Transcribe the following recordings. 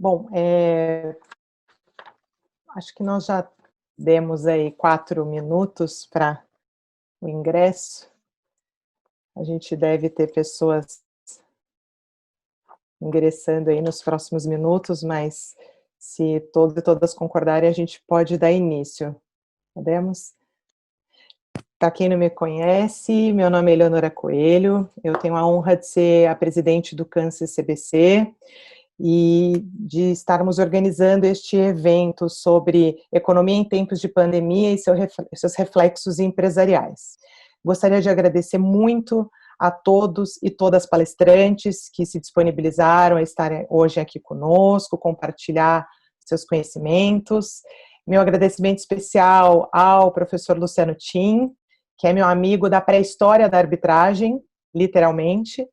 Bom, acho que nós já demos aí 4 minutos para o ingresso. A gente deve ter pessoas ingressando aí nos próximos minutos, mas se todos e todas concordarem, a gente pode dar início. Podemos? Para quem não me conhece, meu nome é Eleonora Coelho, eu tenho a honra de ser a presidente do Câncer CBC e de estarmos organizando este evento sobre economia em tempos de pandemia e seus reflexos empresariais. Gostaria de agradecer muito a todos e todas as palestrantes que se disponibilizaram a estarem hoje aqui conosco, compartilhar seus conhecimentos. Meu agradecimento especial ao professor Luciano Tim, que é meu amigo da pré-história da arbitragem, literalmente.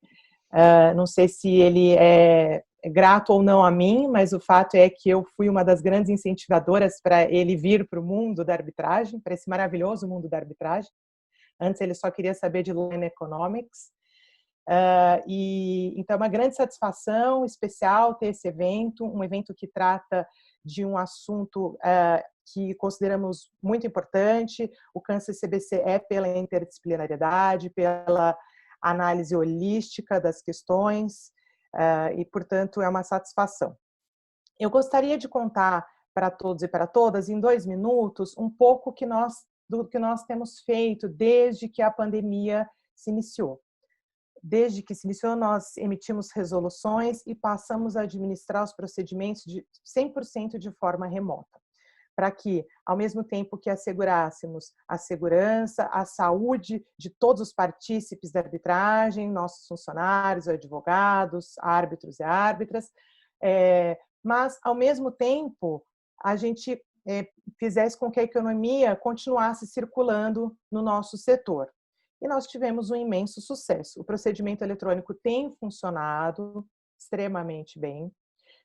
Não sei se ele é grato ou não a mim, mas o fato é que eu fui uma das grandes incentivadoras para ele vir para o mundo da arbitragem, para esse maravilhoso mundo da arbitragem. Antes ele só queria saber de Law and Economics. Então é uma grande satisfação especial ter esse evento, um evento que trata de um assunto que consideramos muito importante. O Câncer CBC é pela interdisciplinariedade, pela análise holística das questões, e, portanto, é uma satisfação. Eu gostaria de contar para todos e para todas, em 2 minutos, um pouco do que nós temos feito desde que a pandemia se iniciou. Desde que se iniciou, nós emitimos resoluções e passamos a administrar os procedimentos de 100% de forma remota, para que, ao mesmo tempo que assegurássemos a segurança, a saúde de todos os partícipes da arbitragem, nossos funcionários, advogados, árbitros e árbitras, mas, ao mesmo tempo, a gente fizesse com que a economia continuasse circulando no nosso setor. E nós tivemos um imenso sucesso. O procedimento eletrônico tem funcionado extremamente bem.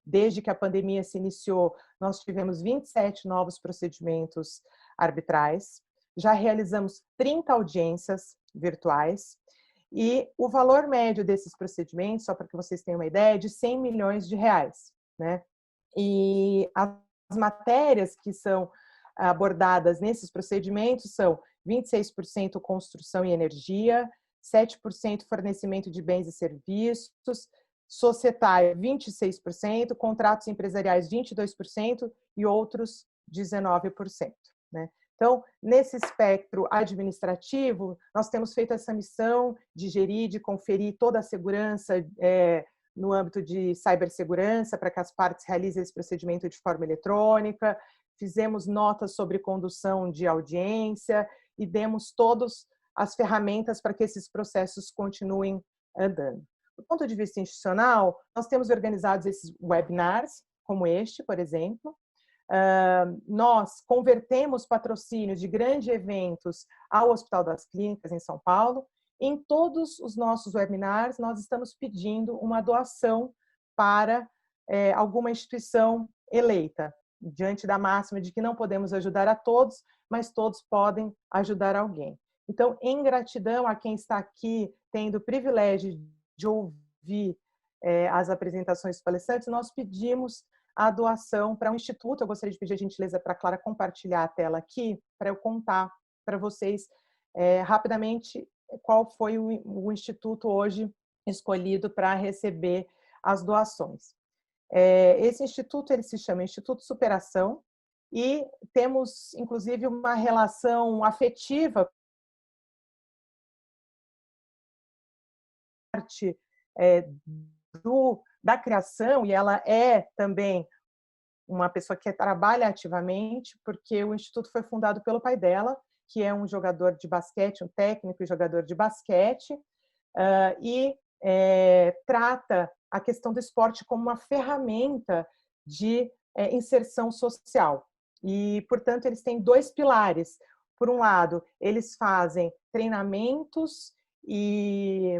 Desde que a pandemia se iniciou, nós tivemos 27 novos procedimentos arbitrais, já realizamos 30 audiências virtuais, e o valor médio desses procedimentos, só para que vocês tenham uma ideia, é de 100 milhões de reais, né? E as matérias que são abordadas nesses procedimentos são 26% construção e energia, 7% fornecimento de bens e serviços, societário 26%, contratos empresariais 22% e outros 19%. Né? Então, nesse espectro administrativo, nós temos feito essa missão de gerir, de conferir toda a segurança no âmbito de cibersegurança, para que as partes realizem esse procedimento de forma eletrônica, fizemos notas sobre condução de audiência e demos todas as ferramentas para que esses processos continuem andando. Do ponto de vista institucional, nós temos organizados esses webinars, como este, por exemplo. Nós convertemos patrocínios de grandes eventos ao Hospital das Clínicas, em São Paulo. Em todos os nossos webinars, nós estamos pedindo uma doação para alguma instituição eleita, diante da máxima de que não podemos ajudar a todos, mas todos podem ajudar alguém. Então, em gratidão a quem está aqui tendo o privilégio de ouvir as apresentações dos palestrantes, nós pedimos a doação para um instituto. Eu gostaria de pedir a gentileza para a Clara compartilhar a tela aqui, para eu contar para vocês rapidamente qual foi o instituto hoje escolhido para receber as doações. Esse instituto ele se chama Instituto Superação e temos, inclusive, uma relação afetiva da criação, e ela é também uma pessoa que trabalha ativamente, porque o Instituto foi fundado pelo pai dela, que é um jogador de basquete, um técnico e jogador de basquete, e trata a questão do esporte como uma ferramenta de inserção social. E, portanto, eles têm 2 pilares. Por um lado, eles fazem treinamentos e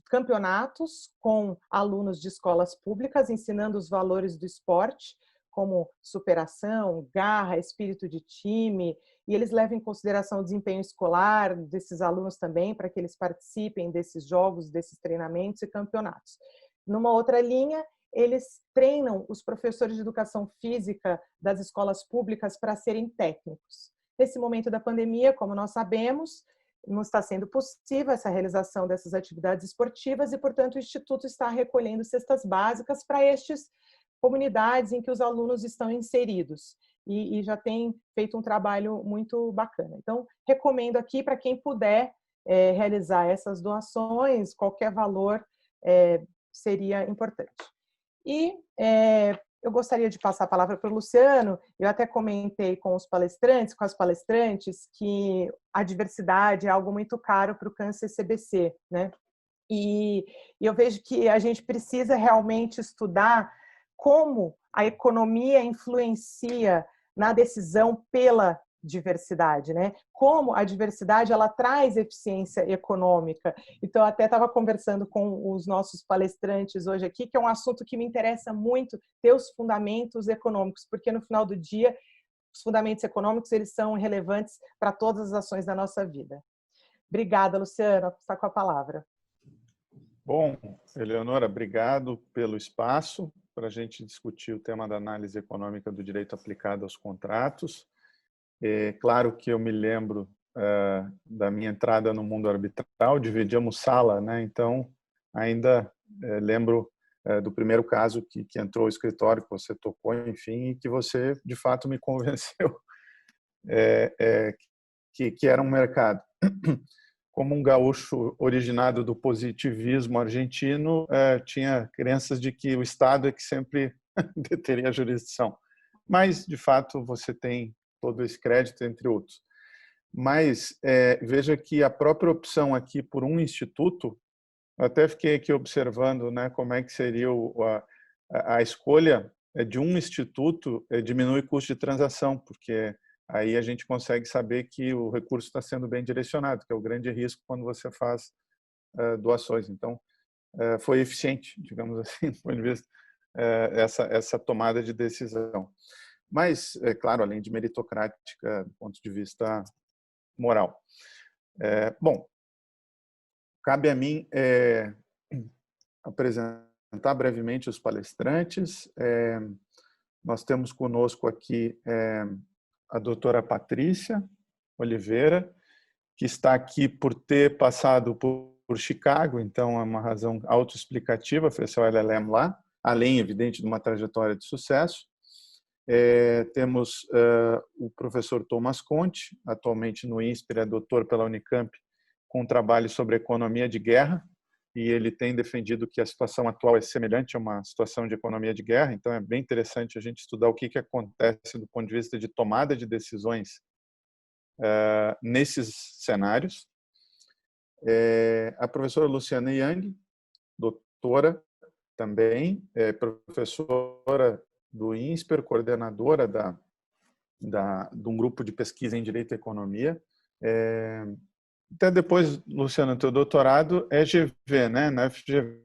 campeonatos com alunos de escolas públicas, ensinando os valores do esporte, como superação, garra, espírito de time, e eles levam em consideração o desempenho escolar desses alunos também, para que eles participem desses jogos, desses treinamentos e campeonatos. Numa outra linha, eles treinam os professores de educação física das escolas públicas para serem técnicos. Nesse momento da pandemia, como nós sabemos, não está sendo possível essa realização dessas atividades esportivas e, portanto, o Instituto está recolhendo cestas básicas para estas comunidades em que os alunos estão inseridos e já tem feito um trabalho muito bacana. Então, recomendo aqui para quem puder realizar essas doações, qualquer valor seria importante. E eu gostaria de passar a palavra para o Luciano. Eu até comentei com os palestrantes, com as palestrantes, que a diversidade é algo muito caro para o câncer CBC, né? E eu vejo que a gente precisa realmente estudar como a economia influencia na decisão pela diversidade, né? Como a diversidade ela traz eficiência econômica. Então, até estava conversando com os nossos palestrantes hoje aqui, que é um assunto que me interessa muito, ter os fundamentos econômicos, porque no final do dia, os fundamentos econômicos eles são relevantes para todas as ações da nossa vida. Obrigada, Luciana, está com a palavra. Bom, Eleonora, obrigado pelo espaço para a gente discutir o tema da análise econômica do direito aplicado aos contratos. É claro que eu me lembro da minha entrada no mundo arbitral, dividíamos sala, né? Então ainda lembro do primeiro caso que entrou ao escritório, que você tocou, enfim, e que você de fato me convenceu que era um mercado. Como um gaúcho originado do positivismo argentino, tinha crenças de que o Estado é que sempre deteria a jurisdição. Mas, de fato, você tem todo esse crédito, entre outros. Mas veja que a própria opção aqui por um instituto, eu até fiquei aqui observando, né, como é que seria a escolha de um instituto diminui o custo de transação, porque aí a gente consegue saber que o recurso está sendo bem direcionado, que é o grande risco quando você faz doações. Então, foi eficiente, digamos assim, do ponto de vista essa tomada de decisão. Mas, é claro, além de meritocrática, do ponto de vista moral. Bom, cabe a mim apresentar brevemente os palestrantes. Nós temos conosco aqui a doutora Patrícia Oliveira, que está aqui por ter passado por Chicago, então é uma razão autoexplicativa, fez seu LLM lá, além, evidente, de uma trajetória de sucesso. Temos o professor Thomas Conte, atualmente no INSPER, é doutor pela Unicamp, com um trabalho sobre economia de guerra, e ele tem defendido que a situação atual é semelhante a uma situação de economia de guerra, então é bem interessante a gente estudar o que acontece do ponto de vista de tomada de decisões nesses cenários. A professora Luciana Yang, doutora também, professora do INSPER, coordenadora de um grupo de pesquisa em Direito e Economia. Até depois, Luciana, teu doutorado é GV, né? Na FGV.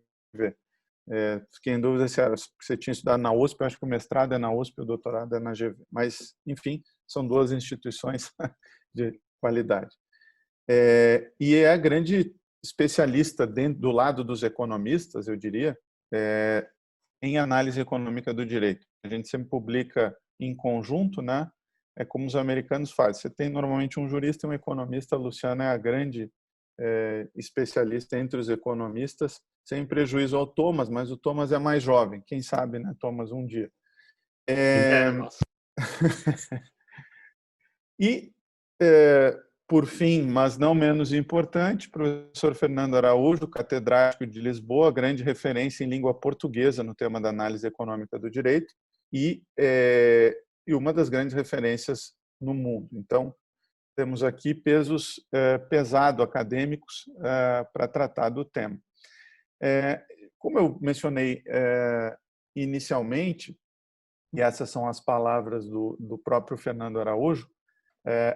Fiquei em dúvida se você tinha estudado na USP, eu acho que o mestrado é na USP e o doutorado é na GV. Mas, enfim, são duas instituições de qualidade. E é a grande especialista do lado dos economistas, eu diria, em análise econômica do direito. A gente sempre publica em conjunto, né? É como os americanos fazem. Você tem normalmente um jurista e um economista. A Luciana é a grande especialista entre os economistas, sem prejuízo ao Thomas, mas o Thomas é mais jovem. Quem sabe, né, Thomas, um dia. E, por fim, mas não menos importante, professor Fernando Araújo, catedrático de Lisboa, grande referência em língua portuguesa no tema da análise econômica do direito e uma das grandes referências no mundo. Então, temos aqui pesos pesados acadêmicos para tratar do tema. Como eu mencionei inicialmente, e essas são as palavras do próprio Fernando Araújo,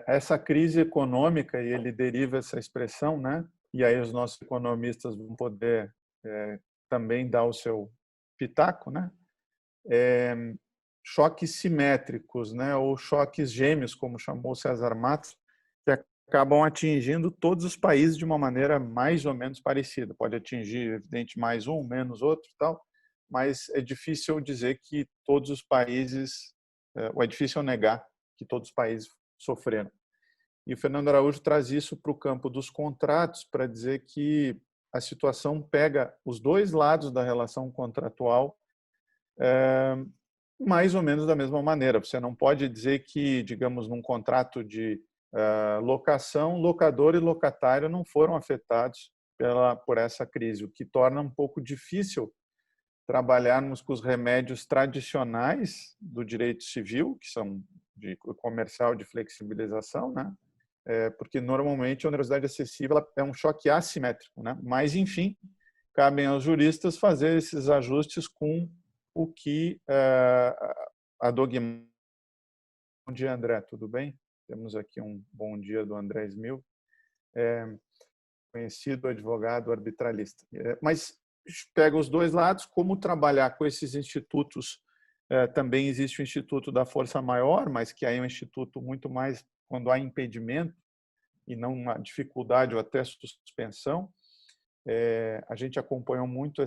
essa crise econômica, e ele deriva essa expressão, né? E aí os nossos economistas vão poder também dar o seu pitaco, né? Choques simétricos, né? Ou choques gêmeos, como chamou César Matos, que acabam atingindo todos os países de uma maneira mais ou menos parecida. Pode atingir, evidente, mais um, menos outro, tal, mas é difícil dizer que todos os países, ou é difícil negar que todos os países sofreram. E o Fernando Araújo traz isso para o campo dos contratos, para dizer que a situação pega os dois lados da relação contratual mais ou menos da mesma maneira. Você não pode dizer que, digamos, num contrato de locação, locador e locatário não foram afetados por essa crise, o que torna um pouco difícil trabalharmos com os remédios tradicionais do direito civil, que são de comercial de flexibilização, né? Porque normalmente a onerosidade excessiva é um choque assimétrico, né? Mas, enfim, cabem aos juristas fazer esses ajustes com o que a dogma. Bom dia, André, tudo bem? Temos aqui um bom dia do André Smil, conhecido advogado arbitralista. Mas pega os dois lados, como trabalhar com esses institutos. Também existe o Instituto da Força Maior, mas que aí é um instituto muito mais quando há impedimento e não uma dificuldade ou até suspensão. A gente acompanhou muito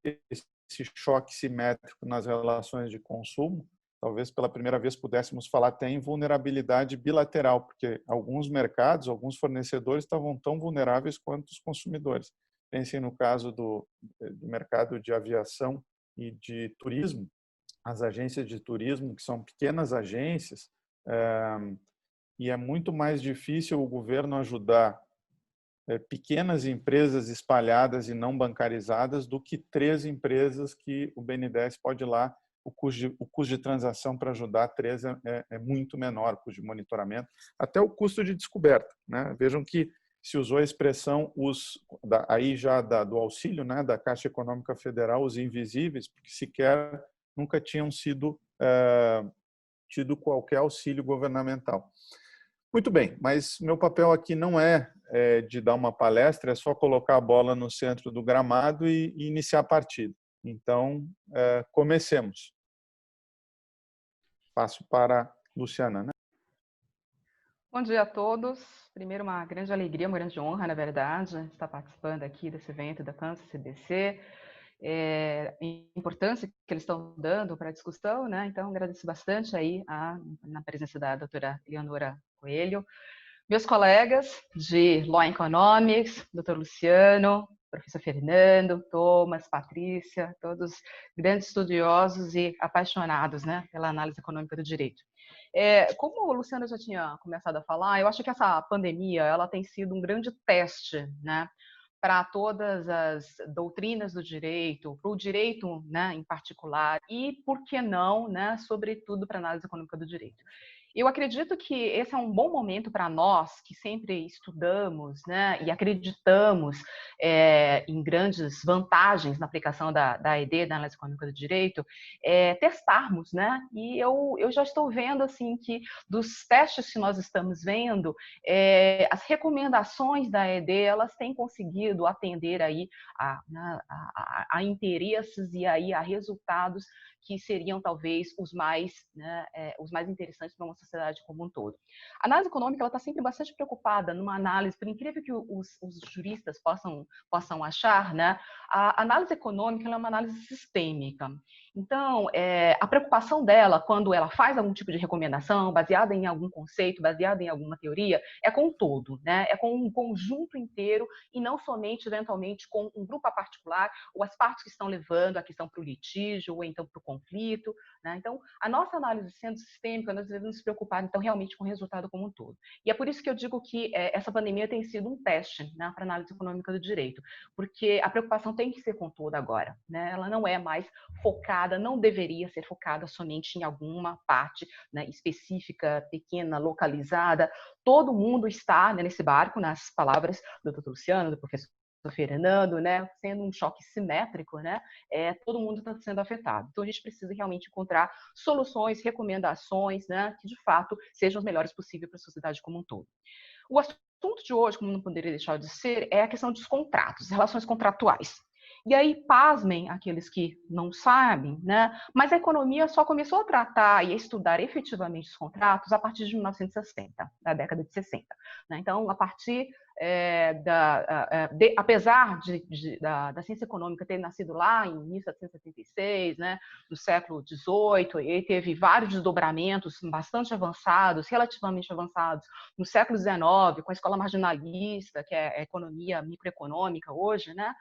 esse choque simétrico nas relações de consumo. Talvez pela primeira vez pudéssemos falar até em vulnerabilidade bilateral, porque alguns mercados, alguns fornecedores estavam tão vulneráveis quanto os consumidores. Pensem no caso do mercado de aviação e de turismo, as agências de turismo, que são pequenas agências, e é muito mais difícil o governo ajudar pequenas empresas espalhadas e não bancarizadas do que 3 empresas que o BNDES pode ir lá. O custo de transação para ajudar 3 é muito menor, o custo de monitoramento, até o custo de descoberta, né? Vejam que se usou a expressão aí já do auxílio, né, da Caixa Econômica Federal, os invisíveis, porque sequer nunca tinham sido tido qualquer auxílio governamental. Muito bem, mas meu papel aqui não é de dar uma palestra, é só colocar a bola no centro do gramado e iniciar a partida. Então, comecemos. Passo para a Luciana, né? Bom dia a todos. Primeiro, uma grande alegria, uma grande honra, na verdade, estar participando aqui desse evento da Kansas-CBC. A importância que eles estão dando para a discussão, né? Então, agradeço bastante aí na presença da doutora Eleonora Coelho. Meus colegas de Law Economics, doutor Luciano, professor Fernando, Thomas, Patrícia, todos grandes estudiosos e apaixonados, né, pela análise econômica do direito. Como o Luciano já tinha começado a falar, eu acho que essa pandemia ela tem sido um grande teste, né, para todas as doutrinas do direito, para o direito, né, em particular, e, por que não, né, sobretudo para a análise econômica do direito. Eu acredito que esse é um bom momento para nós, que sempre estudamos, né, e acreditamos em grandes vantagens na aplicação da AED, da Análise Econômica do Direito, testarmos, né? E eu já estou vendo, assim, que dos testes que nós estamos vendo, as recomendações da AED, elas têm conseguido atender aí a interesses e aí a resultados que seriam talvez os mais interessantes para uma sociedade como um todo. A análise econômica ela está sempre bastante preocupada numa análise, por incrível que os juristas possam achar, né? A análise econômica ela é uma análise sistêmica. Então, a preocupação dela, quando ela faz algum tipo de recomendação, baseada em algum conceito, baseada em alguma teoria, é com o todo, né? É com um conjunto inteiro e não somente, eventualmente, com um grupo particular ou as partes que estão levando a questão para o litígio ou então para o conflito, né? Então, a nossa análise sendo sistêmica, nós devemos nos preocupar, então, realmente com o resultado como um todo. E é por isso que eu digo que essa pandemia tem sido um teste, né, para a análise econômica do direito, porque a preocupação tem que ser com todo agora, né? Ela não é mais focada, não deveria ser focada somente em alguma parte, né, específica, pequena, localizada. Todo mundo está, né, nesse barco, nas palavras do Dr. Luciano, do professor Fernando, né, sendo um choque simétrico, né, todo mundo está sendo afetado. Então, a gente precisa realmente encontrar soluções, recomendações, né, que de fato sejam as melhores possíveis para a sociedade como um todo. O assunto de hoje, como não poderia deixar de ser, é a questão dos contratos, relações contratuais. E aí, pasmem aqueles que não sabem, né? Mas a economia só começou a tratar e a estudar efetivamente os contratos a partir de 1960, da década de 60. Né? Então, a partir apesar da ciência econômica ter nascido lá em 1776, né, no século XVIII, e teve vários desdobramentos bastante avançados, relativamente avançados, no século XIX, com a escola marginalista, que é a economia microeconômica hoje, né,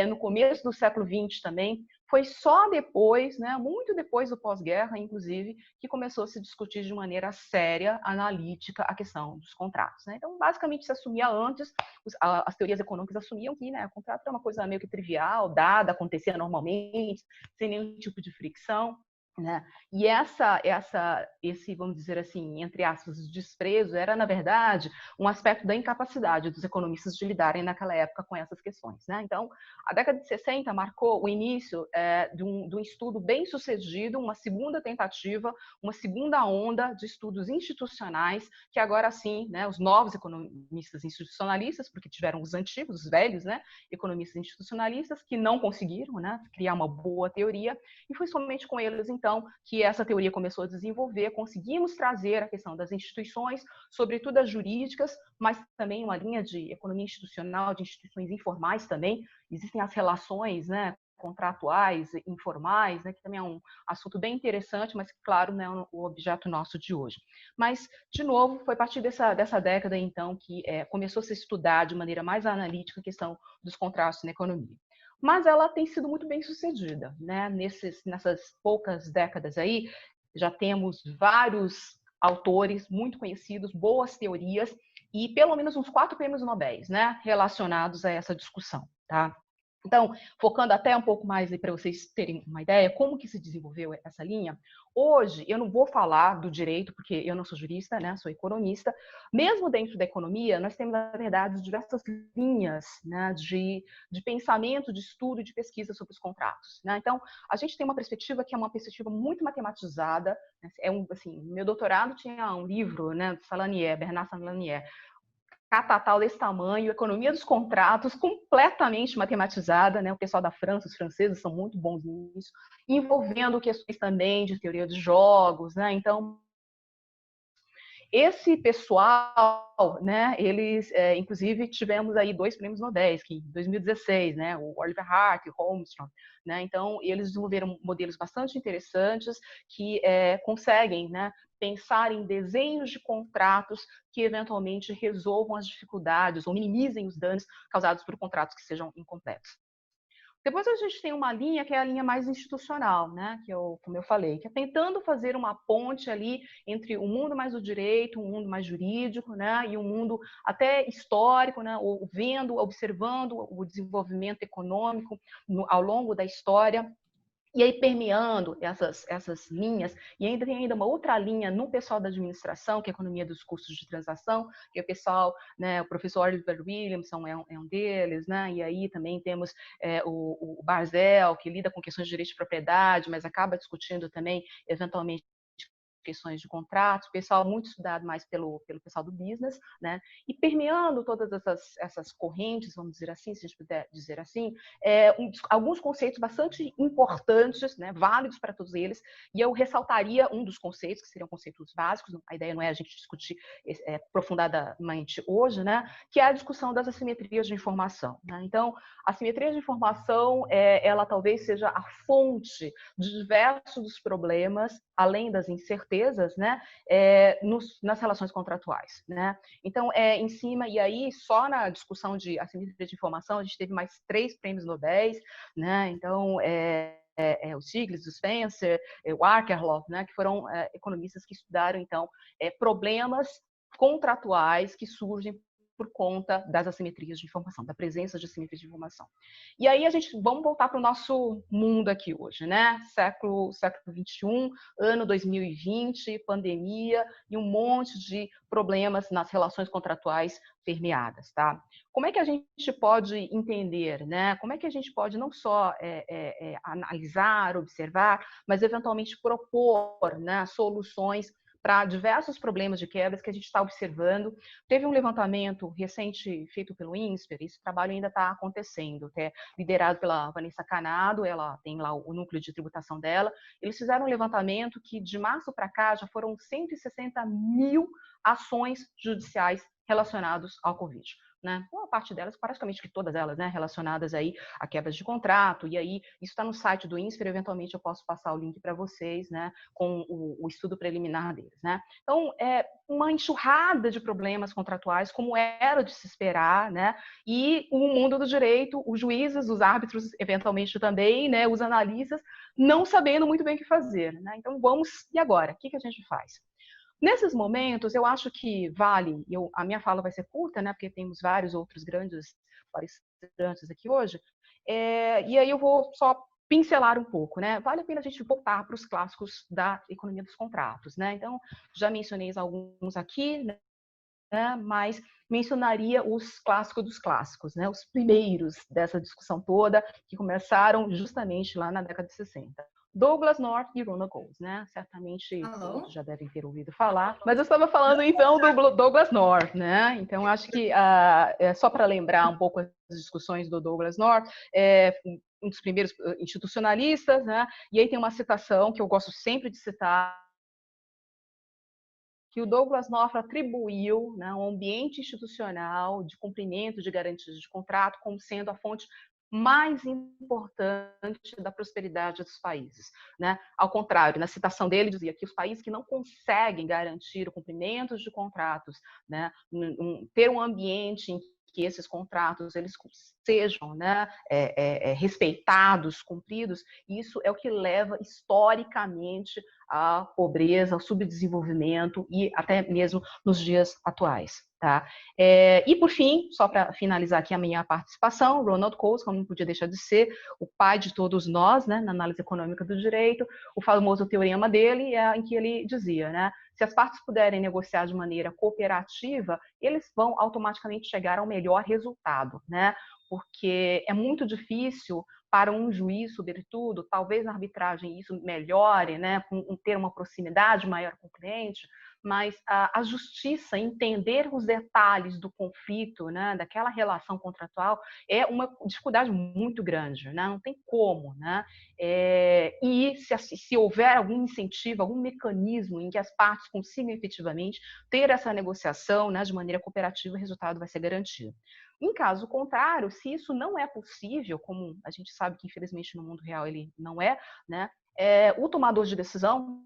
no começo do século XX também, foi só depois, né, muito depois do pós-guerra, inclusive, que começou a se discutir de maneira séria, analítica, a questão dos contratos. Né? Então, basicamente, se assumia antes, as teorias econômicas assumiam que, né, o contrato era uma coisa meio que trivial, dada, acontecia normalmente, sem nenhum tipo de fricção. Né? E esse, vamos dizer assim, entre aspas, desprezo era, na verdade, um aspecto da incapacidade dos economistas de lidarem naquela época com essas questões. Né? Então, a década de 60 marcou o início de um estudo bem sucedido, uma segunda tentativa, uma segunda onda de estudos institucionais, que agora sim, né, os novos economistas institucionalistas, porque tiveram os antigos, os velhos, né, economistas institucionalistas, que não conseguiram, né, criar uma boa teoria, e foi somente com eles, então, que essa teoria começou a desenvolver, conseguimos trazer a questão das instituições, sobretudo as jurídicas, mas também uma linha de economia institucional, de instituições informais também. Existem as relações, né, contratuais, informais, né, que também é um assunto bem interessante, mas, claro, não é o objeto nosso de hoje. Mas, de novo, foi a partir dessa década, então, que começou a se estudar de maneira mais analítica a questão dos contratos na economia. Mas ela tem sido muito bem sucedida, né? Nessas poucas décadas aí, já temos vários autores muito conhecidos, boas teorias e pelo menos uns 4 prêmios Nobel, né, relacionados a essa discussão, tá? Então, focando até um pouco mais para vocês terem uma ideia, como que se desenvolveu essa linha, hoje eu não vou falar do direito, porque eu não sou jurista, né, sou economista. Mesmo dentro da economia, nós temos, na verdade, diversas linhas, né, de pensamento, de estudo e de pesquisa sobre os contratos. Né? Então, a gente tem uma perspectiva que é uma perspectiva muito matematizada. Né? Assim, meu doutorado tinha um livro, né, do Salanier, Bernard Salanier, catatal desse tamanho, economia dos contratos, completamente matematizada, né? O pessoal da França, os franceses são muito bons nisso, envolvendo questões também de teoria de jogos, né? Então, esse pessoal, né, eles, inclusive, tivemos aí 2 prêmios Nobel, que em 2016, né, o Oliver Hart e o Holmstrom, né, então eles desenvolveram modelos bastante interessantes que conseguem, né, pensar em desenhos de contratos que eventualmente resolvam as dificuldades ou minimizem os danos causados por contratos que sejam incompletos. Depois a gente tem uma linha que é a linha mais institucional, né? Como eu falei, que é tentando fazer uma ponte ali entre o mundo mais do direito, um mundo mais jurídico, né? E um mundo até histórico, né? Ou observando o desenvolvimento econômico ao longo da história. E aí, permeando essas linhas, e ainda tem uma outra linha no pessoal da administração, que é a economia dos custos de transação, que é o pessoal, né, o professor Oliver Williamson é um deles, né, e aí também temos o Barzell, que lida com questões de direito de propriedade, mas acaba discutindo também, eventualmente, questões de contratos, pessoal muito estudado mais pelo pessoal do business, né? E permeando todas essas correntes, vamos dizer assim, se a gente puder dizer assim, alguns conceitos bastante importantes, né? Válidos para todos eles, e eu ressaltaria um dos conceitos, que seriam conceitos básicos, a ideia não é a gente discutir aprofundadamente hoje, né? Que é a discussão das assimetrias de informação, né? Então, a assimetria de informação, ela talvez seja a fonte de diversos dos problemas, além das incertezas, né, nas relações contratuais. Né? Então, em cima, e aí, só na discussão de assimetria de informação, a gente teve mais 3 prêmios Nobel, né? Então, o Stiglitz, o Spencer, o Akerlof, né, que foram economistas que estudaram, então, problemas contratuais que surgem por conta das assimetrias de informação, da presença de assimetrias de informação. E aí vamos voltar para o nosso mundo aqui hoje, né? Século XXI, ano 2020, pandemia e um monte de problemas nas relações contratuais permeadas, tá? Como é que a gente pode entender, né? Como é que a gente pode não só analisar, observar, mas eventualmente propor, né, soluções para diversos problemas de quebras que a gente está observando. Teve um levantamento recente feito pelo INSPER, esse trabalho ainda está acontecendo, liderado pela Vanessa Canado, ela tem lá o núcleo de tributação dela. Eles fizeram um levantamento que de março para cá já foram 160 mil ações judiciais relacionadas ao Covid. né? Uma parte delas, praticamente que todas elas, né, relacionadas aí a quebras de contrato, e aí isso está no site do INSPER, eventualmente eu posso passar o link para vocês, né, com o estudo preliminar deles, né? Então, é uma enxurrada de problemas contratuais, como era de se esperar, né? E o mundo do direito, os juízes, os árbitros, eventualmente também, né, os analistas, não sabendo muito bem o que fazer, né? Então, e agora? O que a gente faz? Nesses momentos, eu acho que vale, a minha fala vai ser curta, né, porque temos vários outros grandes palestrantes aqui hoje, e aí eu vou só pincelar um pouco, né? Vale a pena a gente voltar para os clássicos da economia dos contratos, né? Então, já mencionei alguns aqui, né, mas mencionaria os clássicos dos clássicos, né? Os primeiros dessa discussão toda, que começaram justamente lá na década de 60. Douglas North e Ronald Coase, né? Certamente todos já devem ter ouvido falar, mas eu estava falando então do Douglas North, né? Então acho que só para lembrar um pouco as discussões do Douglas North, um dos primeiros institucionalistas, né? E aí tem uma citação que eu gosto sempre de citar, que o Douglas North atribuiu, né, um ambiente institucional de cumprimento de garantias de contrato como sendo a fonte mais importante da prosperidade dos países, né? Ao contrário, na citação dele dizia que os países que não conseguem garantir o cumprimento de contratos, né, ter um ambiente em que esses contratos eles sejam, né, respeitados, cumpridos, isso é o que leva historicamente à pobreza, ao subdesenvolvimento e até mesmo nos dias atuais. Tá? E, por fim, só para finalizar aqui a minha participação, Ronald Coase, como não podia deixar de ser, o pai de todos nós, né, na análise econômica do direito, o famoso teorema dele, em que ele dizia, né, se as partes puderem negociar de maneira cooperativa, eles vão automaticamente chegar ao melhor resultado, né? Porque é muito difícil para um juiz, sobretudo, talvez na arbitragem isso melhore, né, com ter uma proximidade maior com o cliente, mas a justiça entender os detalhes do conflito, né, daquela relação contratual, é uma dificuldade muito grande, né? Não tem como, né? E se houver algum incentivo, algum mecanismo em que as partes consigam efetivamente ter essa negociação, né, de maneira cooperativa, o resultado vai ser garantido. Em caso contrário, se isso não é possível, como a gente sabe que infelizmente no mundo real ele não é, né? O tomador de decisão,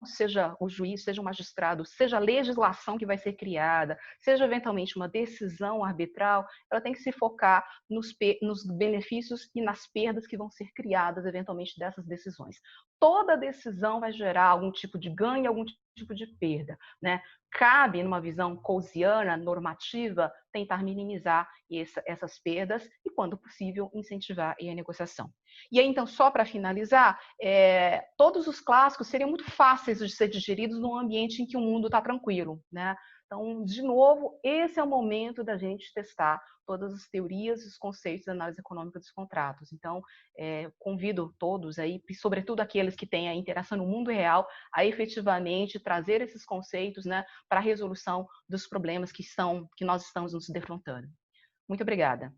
seja o juiz, seja o magistrado, seja a legislação que vai ser criada, seja eventualmente uma decisão arbitral, ela tem que se focar nos benefícios e nas perdas que vão ser criadas eventualmente dessas decisões. Toda decisão vai gerar algum tipo de ganho, algum tipo de perda, né? Cabe, numa visão coasiana, normativa, tentar minimizar essas perdas e, quando possível, incentivar a negociação. E aí, então, só para finalizar, todos os clássicos seriam muito fáceis de ser digeridos num ambiente em que o mundo está tranquilo, né? Então, de novo, esse é o momento da gente testar todas as teorias e os conceitos da análise econômica dos contratos. Então, convido todos aí, sobretudo aqueles que têm a interação no mundo real, a efetivamente trazer esses conceitos, né, para a resolução dos problemas que nós estamos nos defrontando. Muito obrigada.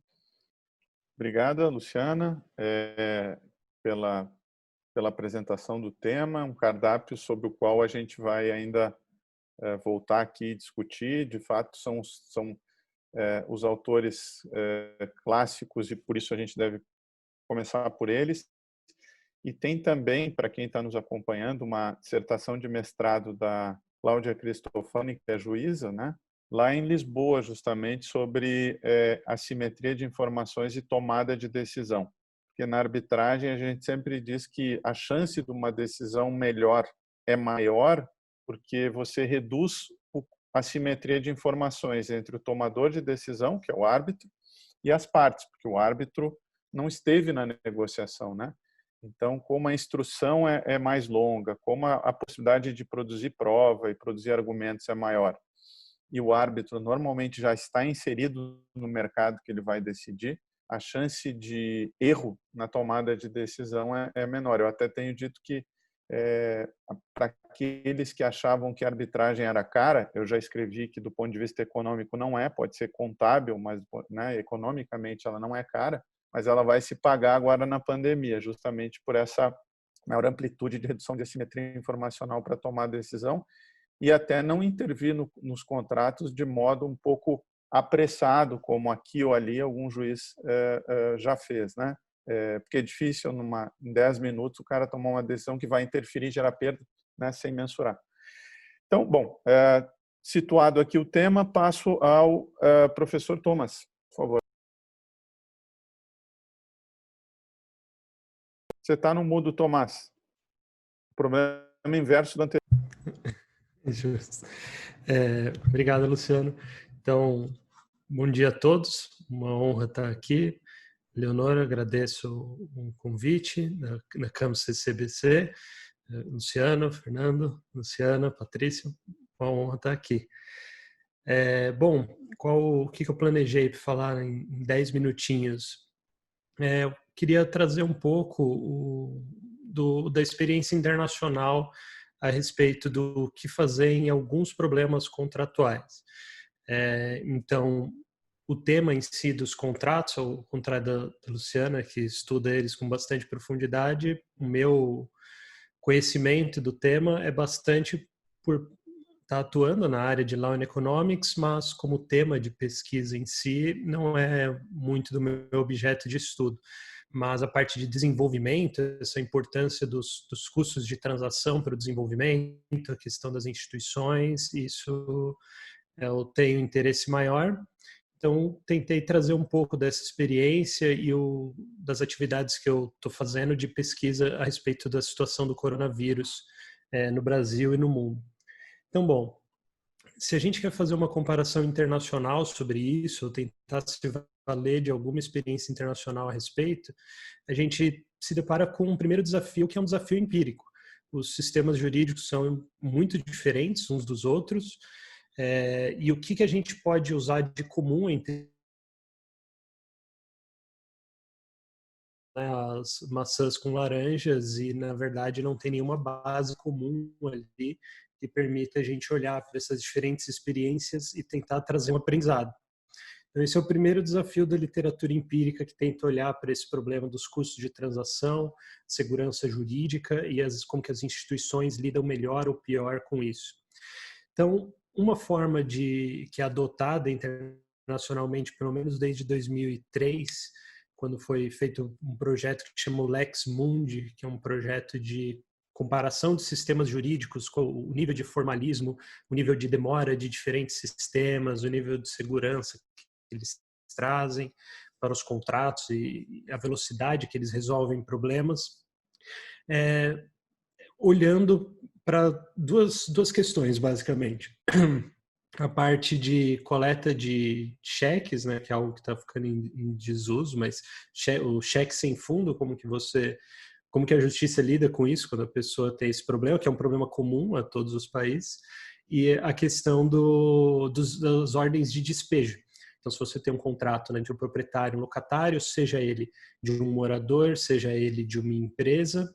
Obrigada, Luciana, pela apresentação do tema, um cardápio sobre o qual a gente vai ainda voltar aqui e discutir. De fato, são os autores clássicos e por isso a gente deve começar por eles. E tem também, para quem está nos acompanhando, uma dissertação de mestrado da Cláudia Cristofani, que é juíza, né? Lá em Lisboa, justamente, sobre assimetria de informações e tomada de decisão. Porque na arbitragem a gente sempre diz que a chance de uma decisão melhor é maior porque você reduz a assimetria de informações entre o tomador de decisão, que é o árbitro, e as partes, porque o árbitro não esteve na negociação, né? Então, como a instrução é mais longa, como a possibilidade de produzir prova e produzir argumentos é maior, e o árbitro normalmente já está inserido no mercado que ele vai decidir, a chance de erro na tomada de decisão é menor. Eu até tenho dito que para aqueles que achavam que a arbitragem era cara, eu já escrevi que do ponto de vista econômico não é, pode ser contábil, mas, né, economicamente ela não é cara, mas ela vai se pagar agora na pandemia, justamente por essa maior amplitude de redução de assimetria informacional para tomar decisão e até não intervir nos contratos de modo um pouco apressado, como aqui ou ali algum juiz já fez, né? Porque é difícil, em 10 minutos, o cara tomar uma decisão que vai interferir, gerar perda, né, sem mensurar. Então, bom, situado aqui o tema, passo ao professor Thomas, por favor. Você está no mudo, Tomás. O problema inverso do anterior. Justo. Obrigado, Luciano. Então, bom dia a todos. Uma honra estar aqui. Leonora, agradeço o convite na Campus CCBC. Luciano, Fernando, Luciana, Patrícia, uma honra estar aqui. Bom, o que eu planejei para falar em 10 minutinhos? Eu queria trazer um pouco da experiência internacional a respeito do que fazer em alguns problemas contratuais. Então, o tema em si dos contratos, ao contrário da Luciana, que estuda eles com bastante profundidade, o meu conhecimento do tema é bastante por estar atuando na área de Law and Economics, mas como tema de pesquisa em si não é muito do meu objeto de estudo. Mas a parte de desenvolvimento, essa importância dos custos de transação para o desenvolvimento, a questão das instituições, isso eu tenho interesse maior. Então, tentei trazer um pouco dessa experiência e das atividades que eu estou fazendo de pesquisa a respeito da situação do coronavírus no Brasil e no mundo. Então, bom, se a gente quer fazer uma comparação internacional sobre isso, ou tentar se valer de alguma experiência internacional a respeito, a gente se depara com um primeiro desafio, que é um desafio empírico. Os sistemas jurídicos são muito diferentes uns dos outros, e o que a gente pode usar de comum entre as maçãs com laranjas e, na verdade, não tem nenhuma base comum ali que permita a gente olhar para essas diferentes experiências e tentar trazer um aprendizado. Então, esse é o primeiro desafio da literatura empírica, que tenta olhar para esse problema dos custos de transação, segurança jurídica e como que as instituições lidam melhor ou pior com isso. Então, uma forma que é adotada internacionalmente, pelo menos desde 2003, quando foi feito um projeto que chamou Lex Mundi, que é um projeto de comparação de sistemas jurídicos, com o nível de formalismo, o nível de demora de diferentes sistemas, o nível de segurança que eles trazem para os contratos e a velocidade que eles resolvem problemas, olhando para duas questões, basicamente. A parte de coleta de cheques, né, que é algo que está ficando em desuso, mas o cheque sem fundo, como que a justiça lida com isso quando a pessoa tem esse problema, que é um problema comum a todos os países, e a questão das ordens de despejo. Então, se você tem um contrato, né, de um proprietário e um locatário, seja ele de um morador, seja ele de uma empresa,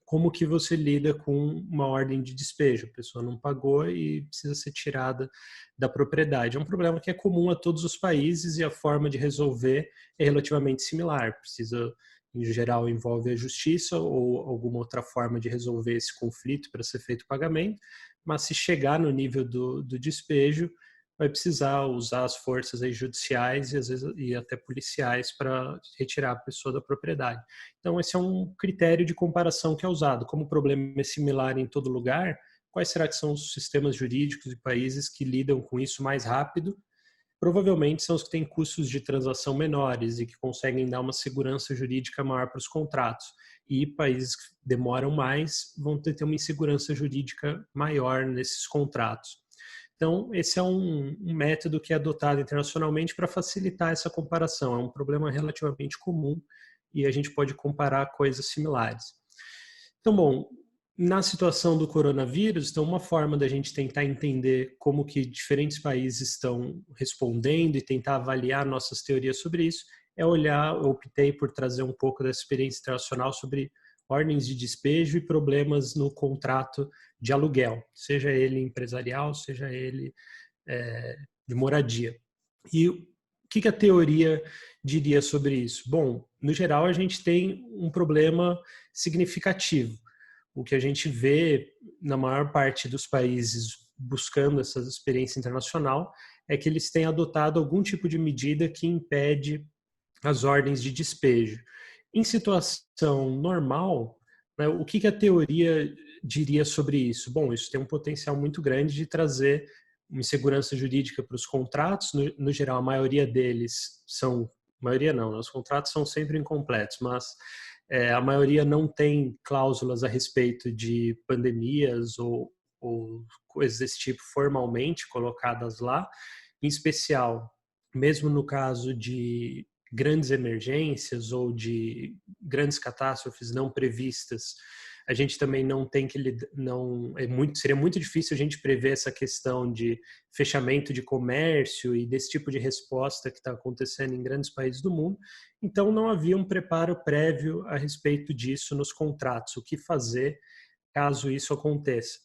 como que você lida com uma ordem de despejo? A pessoa não pagou e precisa ser tirada da propriedade. É um problema que é comum a todos os países e a forma de resolver é relativamente similar. Precisa, em geral, envolve a justiça ou alguma outra forma de resolver esse conflito para ser feito o pagamento, mas se chegar no nível do despejo, vai precisar usar as forças aí judiciais e às vezes e até policiais para retirar a pessoa da propriedade. Então esse é um critério de comparação que é usado. Como o problema é similar em todo lugar, quais será que são os sistemas jurídicos e países que lidam com isso mais rápido? Provavelmente são os que têm custos de transação menores e que conseguem dar uma segurança jurídica maior para os contratos. E países que demoram mais vão ter uma insegurança jurídica maior nesses contratos. Então, esse é um método que é adotado internacionalmente para facilitar essa comparação. É um problema relativamente comum e a gente pode comparar coisas similares. Então, bom, na situação do coronavírus, então uma forma da gente tentar entender como que diferentes países estão respondendo e tentar avaliar nossas teorias sobre isso é olhar, eu optei por trazer um pouco da experiência internacional sobre ordens de despejo e problemas no contrato de aluguel, seja ele empresarial, seja ele de moradia. E o que a teoria diria sobre isso? Bom, no geral, a gente tem um problema significativo. O que a gente vê na maior parte dos países buscando essa experiência internacional é que eles têm adotado algum tipo de medida que impede as ordens de despejo. Em situação normal, né, o que a teoria diria sobre isso? Bom, isso tem um potencial muito grande de trazer uma insegurança jurídica para os contratos. No geral, a maioria deles são... maioria não, né? Os contratos são sempre incompletos, mas a maioria não tem cláusulas a respeito de pandemias ou coisas desse tipo formalmente colocadas lá. Em especial, mesmo no caso de grandes emergências ou de grandes catástrofes não previstas, a gente também não tem que seria muito difícil a gente prever essa questão de fechamento de comércio e desse tipo de resposta que está acontecendo em grandes países do mundo. Então não havia um preparo prévio a respeito disso nos contratos, o que fazer caso isso aconteça.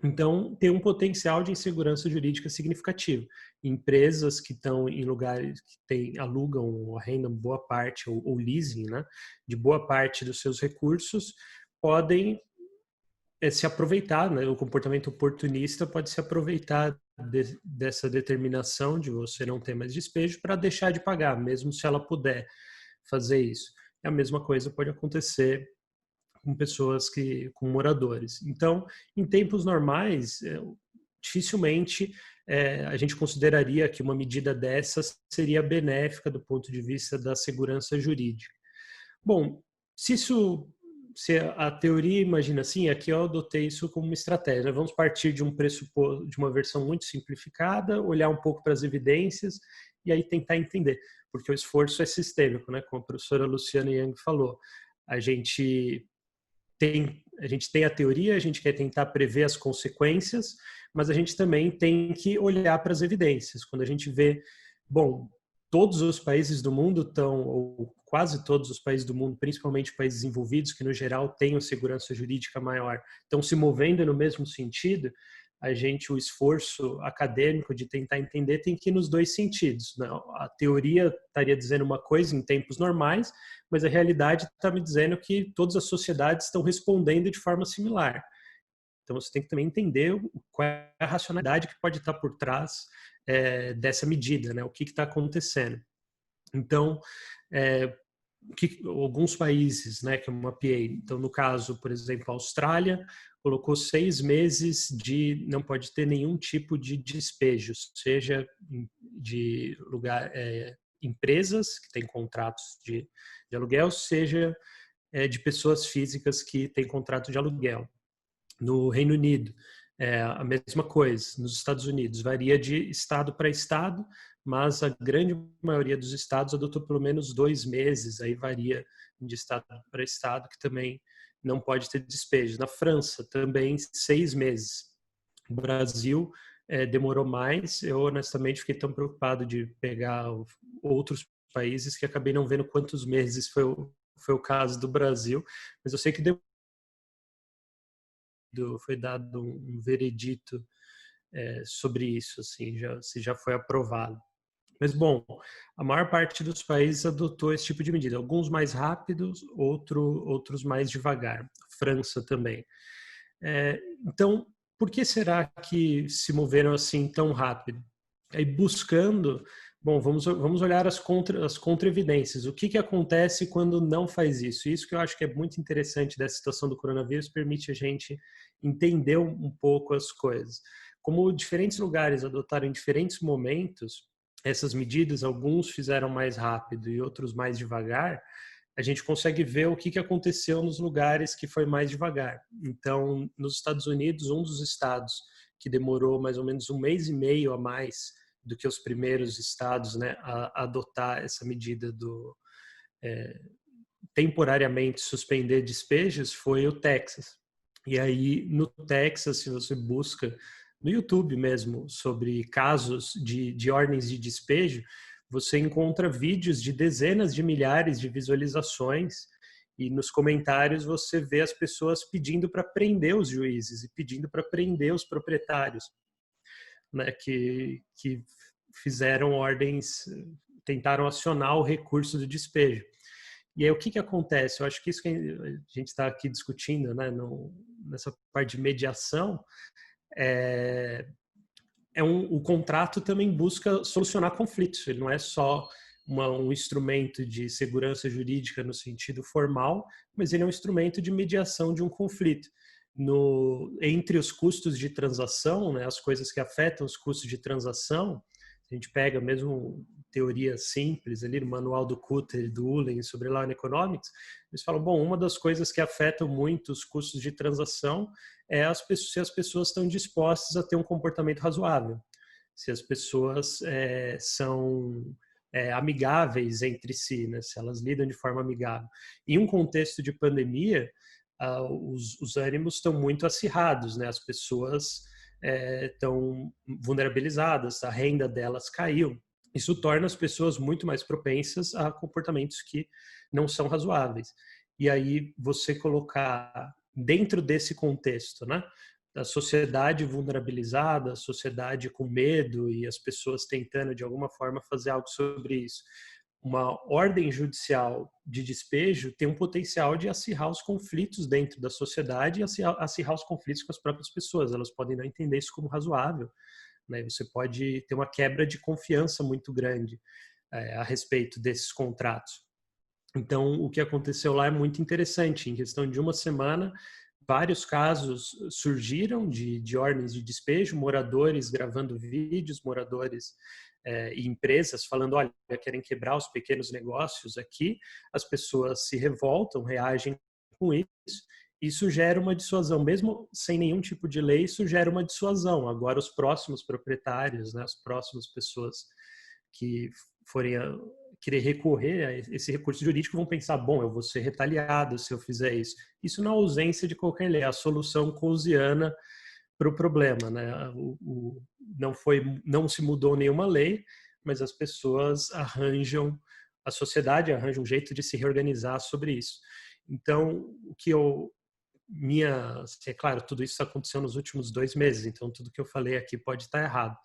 Então, tem um potencial de insegurança jurídica significativo. Empresas que estão em lugares que alugam ou arrendam boa parte, ou leasing, né, de boa parte dos seus recursos, podem se aproveitar, né, o comportamento oportunista pode se aproveitar dessa determinação de você não ter mais despejo para deixar de pagar, mesmo se ela puder fazer isso. E a mesma coisa pode acontecer com pessoas com moradores. Então, em tempos normais, dificilmente a gente consideraria que uma medida dessas seria benéfica do ponto de vista da segurança jurídica. Bom, se a teoria imagina assim, aqui eu adotei isso como uma estratégia. Vamos partir de um pressuposto, de uma versão muito simplificada, olhar um pouco para as evidências e aí tentar entender, porque o esforço é sistêmico, né? Como a professora Luciana Yang falou, a gente tem a teoria, a gente quer tentar prever as consequências, mas a gente também tem que olhar para as evidências. Quando a gente vê, bom, todos os países do mundo estão, ou quase todos os países do mundo, principalmente países desenvolvidos, que no geral têm uma segurança jurídica maior, estão se movendo no mesmo sentido, o esforço acadêmico de tentar entender tem que ir nos dois sentidos, né? A teoria estaria dizendo uma coisa em tempos normais, mas a realidade está me dizendo que todas as sociedades estão respondendo de forma similar. Então você tem que também entender qual é a racionalidade que pode estar por trás dessa medida, né? O que está acontecendo. Então, alguns países, né, que eu mapeei, então no caso, por exemplo, a Austrália colocou 6 meses de não pode ter nenhum tipo de despejo, seja de empresas que têm contratos de aluguel, seja de pessoas físicas que têm contrato de aluguel. No Reino Unido, a mesma coisa. Nos Estados Unidos, varia de estado para estado, mas a grande maioria dos estados adotou pelo menos 2 meses, aí varia de estado para estado, que também não pode ter despejo. Na França, também 6 meses. O Brasil demorou mais. Eu, honestamente, fiquei tão preocupado de pegar outros países que acabei não vendo quantos meses foi o caso do Brasil, mas eu sei que foi dado um veredito sobre isso, assim, se já foi aprovado. Mas, bom, a maior parte dos países adotou esse tipo de medida. Alguns mais rápidos, outros mais devagar. França também. Então, por que será que se moveram assim tão rápido? Aí buscando, bom, vamos olhar as contra-evidências. O que acontece quando não faz isso? Isso que eu acho que é muito interessante dessa situação do coronavírus, permite a gente entender um pouco as coisas. Como diferentes lugares adotaram em diferentes momentos essas medidas, alguns fizeram mais rápido e outros mais devagar, a gente consegue ver o que aconteceu nos lugares que foi mais devagar. Então, nos Estados Unidos, um dos estados que demorou mais ou menos 1 mês e meio a mais do que os primeiros estados, né, a adotar essa medida do temporariamente suspender despejos, foi o Texas. E aí, no Texas, se você busca no YouTube mesmo sobre casos de ordens de despejo, você encontra vídeos de dezenas de milhares de visualizações e nos comentários você vê as pessoas pedindo para prender os juízes e pedindo para prender os proprietários, né, que fizeram ordens, tentaram acionar o recurso do despejo. E aí o que acontece? Eu acho que isso que a gente está aqui discutindo, né, nessa parte de mediação, é o contrato também busca solucionar conflitos, ele não é só um instrumento de segurança jurídica no sentido formal, mas ele é um instrumento de mediação de um conflito. Entre os custos de transação, né, as coisas que afetam os custos de transação, a gente pega mesmo teoria simples ali no manual do Kutter e do Uhlen sobre Law and Economics, eles falam, bom, uma das coisas que afetam muito os custos de transação é se as pessoas estão dispostas a ter um comportamento razoável, se as pessoas são amigáveis entre si, né, se elas lidam de forma amigável. Em um contexto de pandemia, os ânimos estão muito acirrados, né, as pessoas estão vulnerabilizadas, a renda delas caiu. Isso torna as pessoas muito mais propensas a comportamentos que não são razoáveis. E aí você colocar dentro desse contexto, né, da sociedade vulnerabilizada, a sociedade com medo e as pessoas tentando de alguma forma fazer algo sobre isso. Uma ordem judicial de despejo tem um potencial de acirrar os conflitos dentro da sociedade e acirrar os conflitos com as próprias pessoas. Elas podem não entender isso como razoável, né? Você pode ter uma quebra de confiança muito grande a respeito desses contratos. Então, o que aconteceu lá é muito interessante. Em questão de uma semana, vários casos surgiram de ordens de despejo, moradores gravando vídeos, moradores e empresas falando, olha, querem quebrar os pequenos negócios aqui, as pessoas se revoltam, reagem com isso gera uma dissuasão, mesmo sem nenhum tipo de lei, isso gera uma dissuasão. Agora os próximos proprietários, né, as próximas pessoas que forem querer recorrer a esse recurso jurídico vão pensar, bom, eu vou ser retaliado se eu fizer isso. Isso na ausência de qualquer lei, a solução coasiana para o problema, né? Não se mudou nenhuma lei, mas as pessoas a sociedade arranja um jeito de se reorganizar sobre isso. Então, é claro, tudo isso aconteceu nos últimos 2 meses, então tudo que eu falei aqui pode estar errado.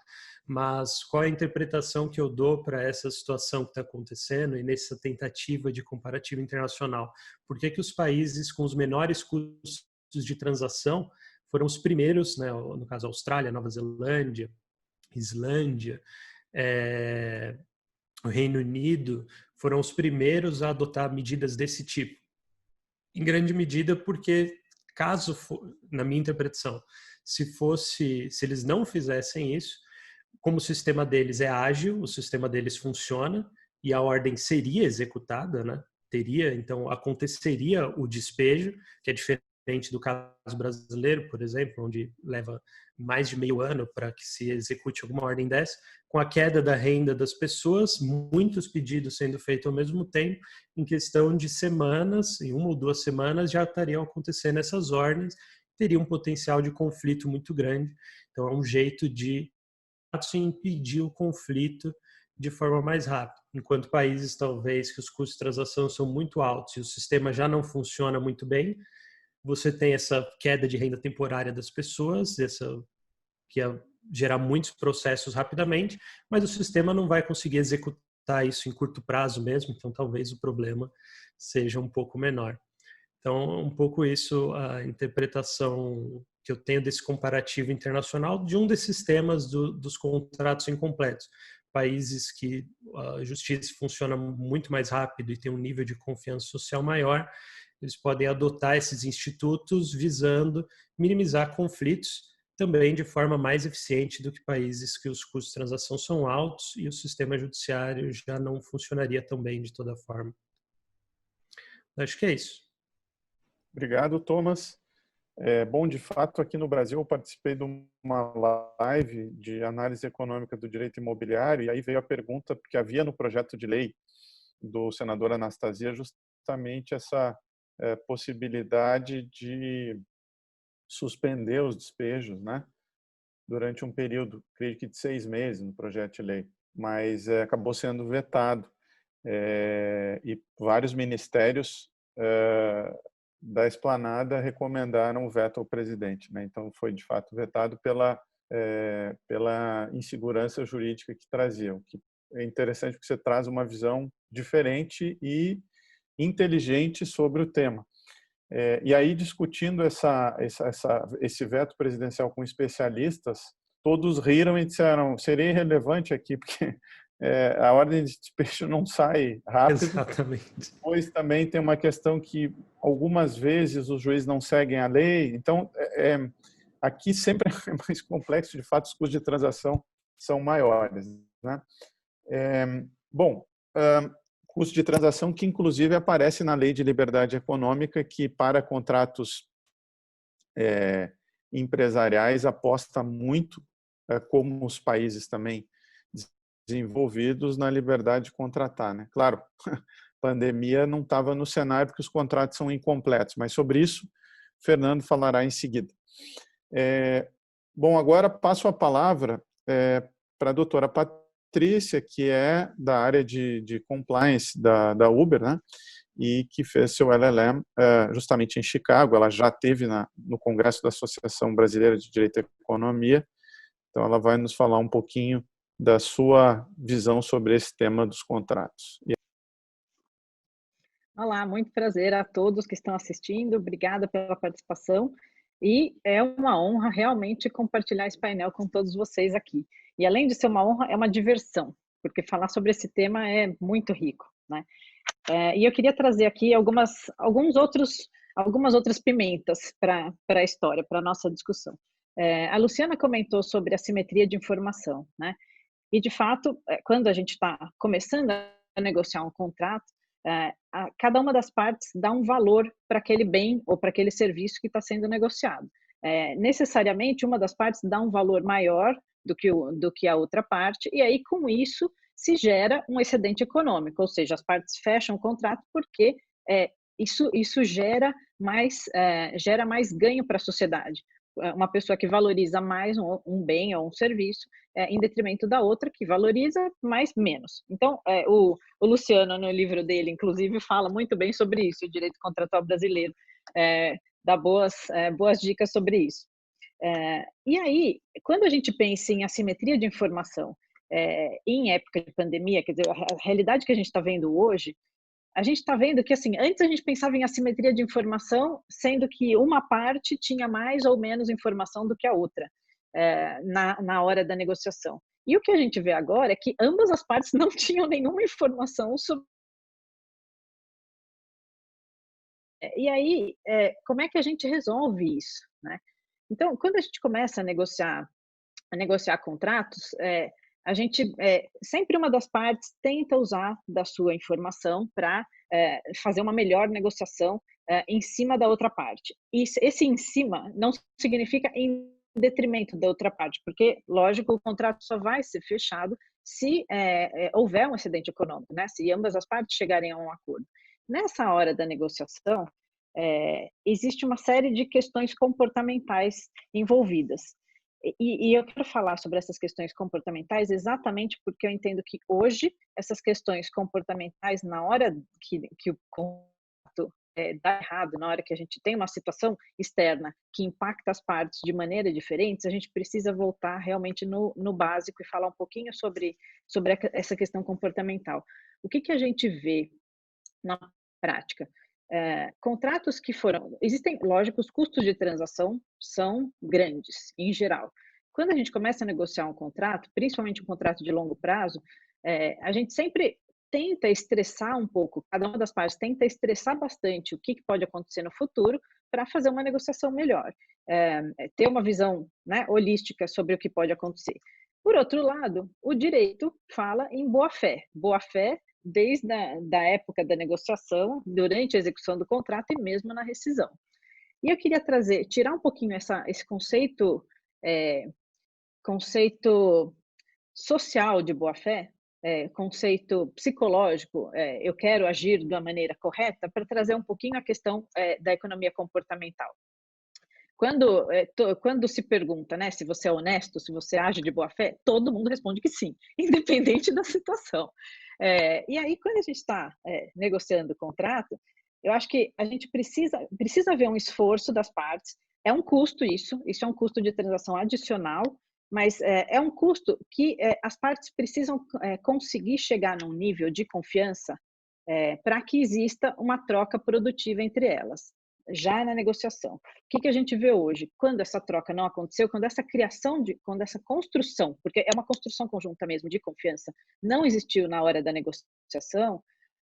Mas qual é a interpretação que eu dou para essa situação que está acontecendo e nessa tentativa de comparativo internacional? Por que os países com os menores custos de transação foram os primeiros, né, no caso Austrália, Nova Zelândia, Islândia, o Reino Unido, foram os primeiros a adotar medidas desse tipo? Em grande medida porque, na minha interpretação, se eles não fizessem isso, como o sistema deles é ágil, o sistema deles funciona e a ordem seria executada, né? Então aconteceria o despejo, que é diferente do caso brasileiro, por exemplo, onde leva mais de meio ano para que se execute alguma ordem dessa. Com a queda da renda das pessoas, muitos pedidos sendo feitos ao mesmo tempo, em questão de semanas, em 1 ou 2 semanas, já estariam acontecendo essas ordens, teria um potencial de conflito muito grande. Então é um jeito de impedir o conflito de forma mais rápida. Enquanto países, talvez, que os custos de transação são muito altos e o sistema já não funciona muito bem, você tem essa queda de renda temporária das pessoas, que ia gerar muitos processos rapidamente, mas o sistema não vai conseguir executar isso em curto prazo mesmo, então talvez o problema seja um pouco menor. Então, um pouco isso, a interpretação que eu tenho desse comparativo internacional de um desses temas dos contratos incompletos. Países que a justiça funciona muito mais rápido e tem um nível de confiança social maior, eles podem adotar esses institutos visando minimizar conflitos também de forma mais eficiente do que países que os custos de transação são altos e o sistema judiciário já não funcionaria tão bem de toda forma. Acho que é isso. Obrigado, Thomas. Bom, de fato, aqui no Brasil eu participei de uma live de análise econômica do direito imobiliário e aí veio a pergunta, porque havia no projeto de lei do senador Anastasia justamente essa possibilidade de suspender os despejos, né, durante um período, creio que de 6 meses no projeto de lei, mas acabou sendo vetado e vários ministérios da esplanada recomendaram o veto ao presidente, né? Então foi de fato vetado pela insegurança jurídica que trazia. O que é interessante porque você traz uma visão diferente e inteligente sobre o tema. E aí discutindo esse veto presidencial com especialistas, todos riram e disseram, seria irrelevante aqui, porque a ordem de despejo não sai rápido. Exatamente. Depois também tem uma questão que algumas vezes os juízes não seguem a lei. Então, aqui sempre é mais complexo, de fato, os custos de transação são maiores, né? Bom, custo de transação que, inclusive, aparece na Lei de Liberdade Econômica, que, para contratos empresariais, aposta muito, como os países também desenvolvidos, na liberdade de contratar, né? Claro, pandemia não estava no cenário porque os contratos são incompletos, mas sobre isso Fernando falará em seguida. Bom, agora passo a palavra para a doutora Patrícia, que é da área de compliance da Uber, né? E que fez seu LLM justamente em Chicago. Ela já esteve no Congresso da Associação Brasileira de Direito e Economia, então ela vai nos falar um pouquinho da sua visão sobre esse tema dos contratos. Olá, muito prazer a todos que estão assistindo, obrigada pela participação e é uma honra realmente compartilhar esse painel com todos vocês aqui. E além de ser uma honra, é uma diversão, porque falar sobre esse tema é muito rico, né? E eu queria trazer aqui algumas outras pimentas para a história, para a nossa discussão. A Luciana comentou sobre assimetria de informação, né? E, de fato, quando a gente está começando a negociar um contrato, cada uma das partes dá um valor para aquele bem ou para aquele serviço que está sendo negociado. Necessariamente, uma das partes dá um valor maior do que a outra parte, e aí, com isso, se gera um excedente econômico, ou seja, as partes fecham o contrato porque isso gera mais ganho para a sociedade. Uma pessoa que valoriza mais um bem ou um serviço, em detrimento da outra que valoriza mais menos. Então, o Luciano, no livro dele, inclusive, fala muito bem sobre isso, o direito contratual brasileiro, dá boas dicas sobre isso. E aí, quando a gente pensa em assimetria de informação em época de pandemia, quer dizer, a realidade que a gente está vendo hoje, a gente está vendo que, assim, antes a gente pensava em assimetria de informação, sendo que uma parte tinha mais ou menos informação do que a outra na hora da negociação. E o que a gente vê agora é que ambas as partes não tinham nenhuma informação sobre. E aí, como é que a gente resolve isso, né? Então, quando a gente começa a negociar contratos, a gente sempre uma das partes tenta usar da sua informação para fazer uma melhor negociação em cima da outra parte. E esse em cima não significa em detrimento da outra parte, porque, lógico, o contrato só vai ser fechado se houver um excedente econômico, né? Se ambas as partes chegarem a um acordo. Nessa hora da negociação, existe uma série de questões comportamentais envolvidas. E eu quero falar sobre essas questões comportamentais exatamente porque eu entendo que hoje essas questões comportamentais, na hora que o contrato dá errado, na hora que a gente tem uma situação externa que impacta as partes de maneira diferente, a gente precisa voltar realmente no básico e falar um pouquinho sobre essa questão comportamental. O que a gente vê na prática? Contratos que existem, lógico, os custos de transação são grandes, em geral. Quando a gente começa a negociar um contrato, principalmente um contrato de longo prazo, a gente sempre tenta estressar um pouco, cada uma das partes tenta estressar bastante o que pode acontecer no futuro para fazer uma negociação melhor, ter uma visão, né, holística sobre o que pode acontecer. Por outro lado, o direito fala em boa-fé. Boa-fé desde a época da negociação, durante a execução do contrato e mesmo na rescisão. E eu queria tirar um pouquinho esse conceito social de boa-fé, conceito psicológico, eu quero agir da maneira correta, para trazer um pouquinho a questão da economia comportamental. Quando se pergunta, né, se você é honesto, se você age de boa fé, todo mundo responde que sim, independente da situação. E aí, quando a gente está negociando o contrato, eu acho que a gente precisa ver um esforço das partes. É um custo isso é um custo de transação adicional, mas é um custo que as partes precisam conseguir chegar num nível de confiança para que exista uma troca produtiva entre elas. já na negociação. O que a gente vê hoje? Quando essa troca não aconteceu, quando essa construção, porque é uma construção conjunta mesmo de confiança, não existiu na hora da negociação,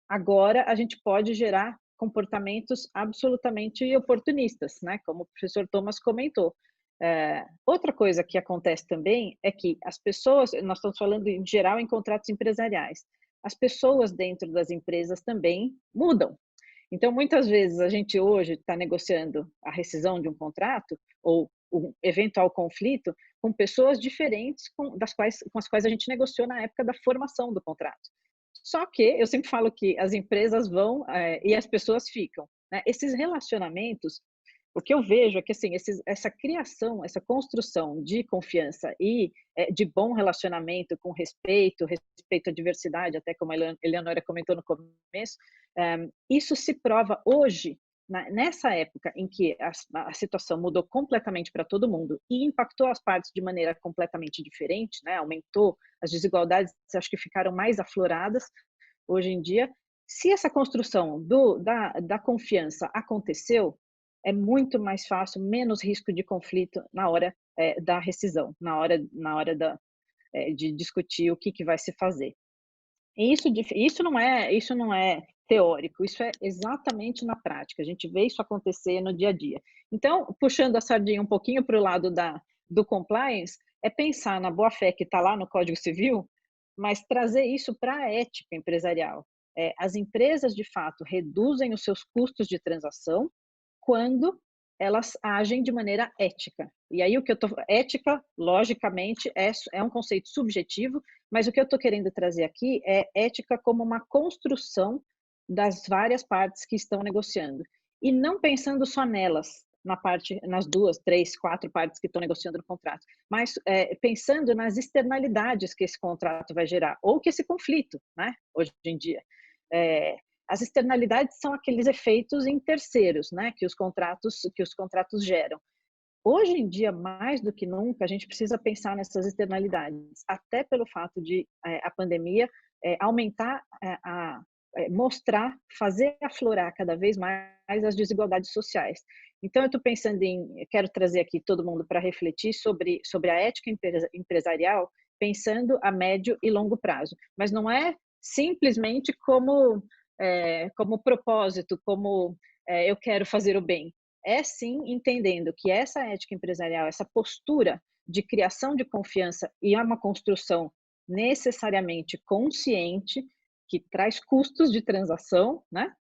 agora a gente pode gerar comportamentos absolutamente oportunistas, né? Como o professor Thomas comentou. Outra coisa que acontece também é que as pessoas, nós estamos falando em geral em contratos empresariais, as pessoas dentro das empresas também mudam. Então, muitas vezes a gente hoje está negociando a rescisão de um contrato ou um eventual conflito com pessoas diferentes com as quais a gente negociou na época da formação do contrato. Só que eu sempre falo que as empresas vão e as pessoas ficam, né? Esses relacionamentos, o que eu vejo é que assim, essa criação, essa construção de confiança e de bom relacionamento com respeito à diversidade, até como a Eleonora comentou no começo, isso se prova hoje, nessa época em que a situação mudou completamente para todo mundo e impactou as partes de maneira completamente diferente, né? Aumentou as desigualdades, acho que ficaram mais afloradas hoje em dia. Se essa construção da confiança aconteceu, é muito mais fácil, menos risco de conflito na hora da rescisão, na hora de discutir o que vai se fazer. E isso não é teórico, isso é exatamente na prática. A gente vê isso acontecer no dia a dia. Então, puxando a sardinha um pouquinho para o lado do compliance, é pensar na boa-fé que está lá no Código Civil, mas trazer isso para a ética empresarial. As empresas, de fato, reduzem os seus custos de transação quando elas agem de maneira ética. E aí ética, logicamente, é um conceito subjetivo, mas o que eu estou querendo trazer aqui é ética como uma construção das várias partes que estão negociando. E não pensando só nelas, nas 2, 3, 4 partes que estão negociando no contrato, mas pensando nas externalidades que esse contrato vai gerar, ou que esse conflito, né, hoje em dia. As externalidades são aqueles efeitos em terceiros, né, que os contratos geram. Hoje em dia, mais do que nunca, a gente precisa pensar nessas externalidades, até pelo fato de a pandemia aumentar, mostrar, fazer aflorar cada vez mais as desigualdades sociais. Então, eu estou pensando quero trazer aqui todo mundo para refletir sobre a ética empresarial, pensando a médio e longo prazo, mas não é simplesmente como propósito, como eu quero fazer o bem. É sim entendendo que essa ética empresarial, essa postura de criação de confiança e é uma construção necessariamente consciente, que traz custos de transação, né?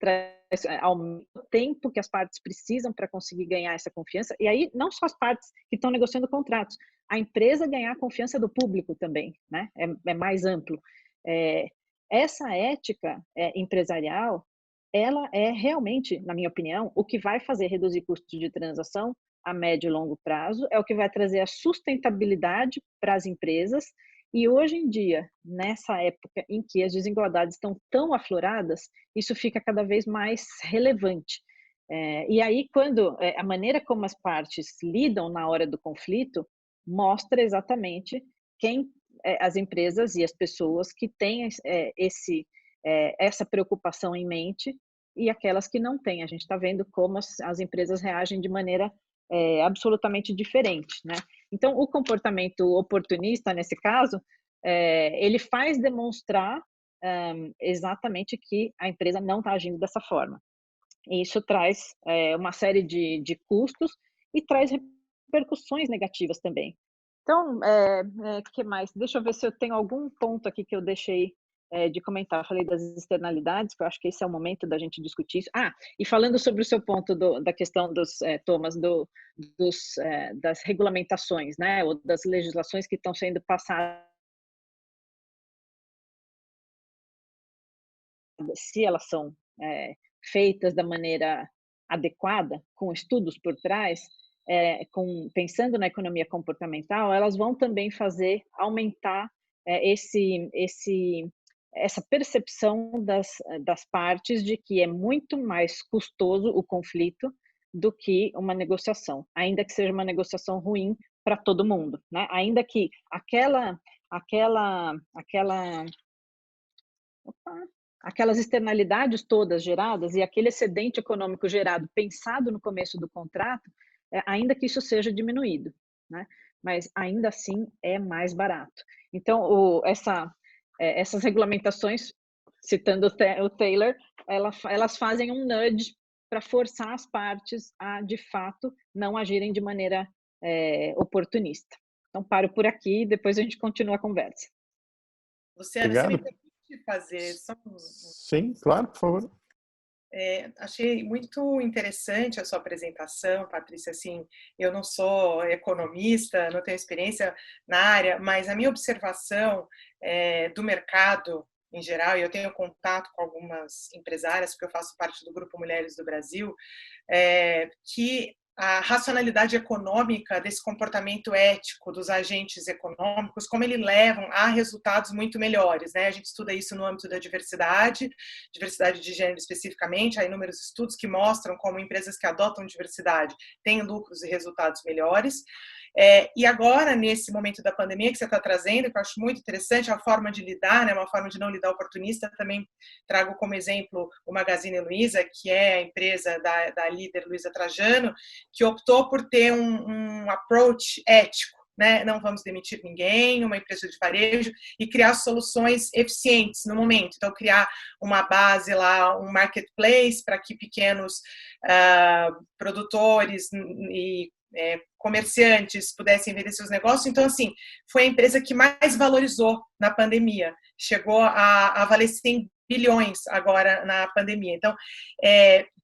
Aumenta o tempo que as partes precisam para conseguir ganhar essa confiança, e aí não só as partes que estão negociando contratos, a empresa ganhar a confiança do público também, né? É mais amplo. Essa ética empresarial, ela é realmente, na minha opinião, o que vai fazer reduzir custos de transação a médio e longo prazo, é o que vai trazer a sustentabilidade para as empresas. E hoje em dia, nessa época em que as desigualdades estão tão afloradas, isso fica cada vez mais relevante. E aí, quando a maneira como as partes lidam na hora do conflito, mostra exatamente quem as empresas e as pessoas que têm essa preocupação em mente e aquelas que não têm. A gente está vendo como as empresas reagem de maneira absolutamente diferente, né? Então, o comportamento oportunista, nesse caso, ele faz demonstrar exatamente que a empresa não está agindo dessa forma. E isso traz uma série de custos e traz repercussões negativas também. Então, que mais? Deixa eu ver se eu tenho algum ponto aqui que eu deixei de comentar. Eu falei das externalidades, que eu acho que esse é o momento da gente discutir isso. E falando sobre o seu ponto da questão Thomas, das regulamentações, né, ou das legislações que estão sendo passadas, se elas são feitas da maneira adequada, com estudos por trás, pensando na economia comportamental, elas vão também fazer aumentar essa percepção das partes de que é muito mais custoso o conflito do que uma negociação, ainda que seja uma negociação ruim para todo mundo, né? Ainda que aquela opa, aquelas externalidades todas geradas e aquele excedente econômico gerado, pensado no começo do contrato, ainda que isso seja diminuído, né? Mas ainda assim é mais barato. Então, essas regulamentações, citando o Taylor, elas fazem um nudge para forçar as partes a, de fato, não agirem de maneira oportunista. Então, paro por aqui e depois a gente continua a conversa. Luciana, você me permite fazer só Sim, claro, por favor. Achei muito interessante a sua apresentação, Patrícia. Assim, eu não sou economista, não tenho experiência na área, mas a minha observação do mercado em geral, e eu tenho contato com algumas empresárias, porque eu faço parte do Grupo Mulheres do Brasil, que a racionalidade econômica desse comportamento ético dos agentes econômicos, como eles levam a resultados muito melhores, né? A gente estuda isso no âmbito da diversidade de gênero especificamente, há inúmeros estudos que mostram como empresas que adotam diversidade têm lucros e resultados melhores. E agora, nesse momento da pandemia que você está trazendo, que eu acho muito interessante, a forma de lidar, né, uma forma de não lidar oportunista, também trago como exemplo o Magazine Luiza, que é a empresa da líder Luiza Trajano, que optou por ter um approach ético, né? Não vamos demitir ninguém, uma empresa de varejo, e criar soluções eficientes no momento. Então, criar uma base lá, um marketplace para que pequenos produtores e comerciantes pudessem vender seus negócios. Então, assim, foi a empresa que mais valorizou na pandemia. Chegou a valer 100 bilhões agora na pandemia. Então,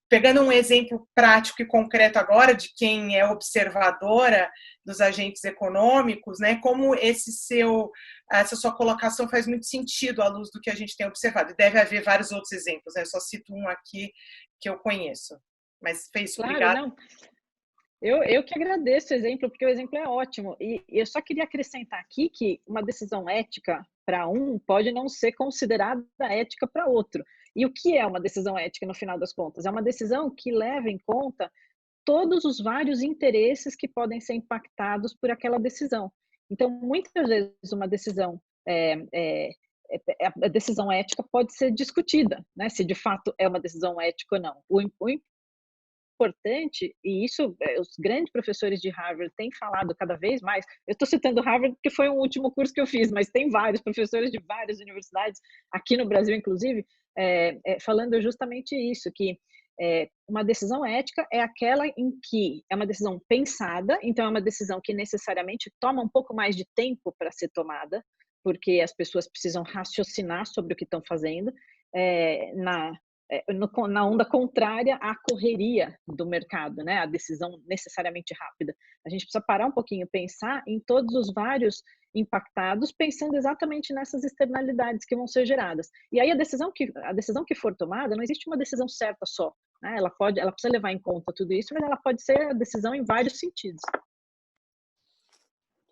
pegando um exemplo prático e concreto agora de quem é observadora dos agentes econômicos, né, como essa sua colocação faz muito sentido à luz do que a gente tem observado. E deve haver vários outros exemplos, né? Eu só cito um aqui que eu conheço. Mas fez isso, claro, obrigada. Não. Eu que agradeço o exemplo, porque o exemplo é ótimo. E eu só queria acrescentar aqui que uma decisão ética para um pode não ser considerada ética para outro. E o que é uma decisão ética, no final das contas? É uma decisão que leva em conta todos os vários interesses que podem ser impactados por aquela decisão. Então, muitas vezes, uma decisão a decisão ética pode ser discutida, né? Se de fato é uma decisão ética ou não. O importante, e isso os grandes professores de Harvard têm falado cada vez mais, eu estou citando Harvard porque foi o último curso que eu fiz, mas tem vários professores de várias universidades, aqui no Brasil inclusive, falando justamente isso, que uma decisão ética é aquela em que é uma decisão pensada, então é uma decisão que necessariamente toma um pouco mais de tempo para ser tomada, porque as pessoas precisam raciocinar sobre o que estão fazendo, na onda contrária à correria do mercado, né? A decisão necessariamente rápida. A gente precisa parar um pouquinho, pensar em todos os vários impactados, pensando exatamente nessas externalidades que vão ser geradas. E aí a decisão que for tomada, não existe uma decisão certa só, né? Ela precisa levar em conta tudo isso, mas ela pode ser a decisão em vários sentidos.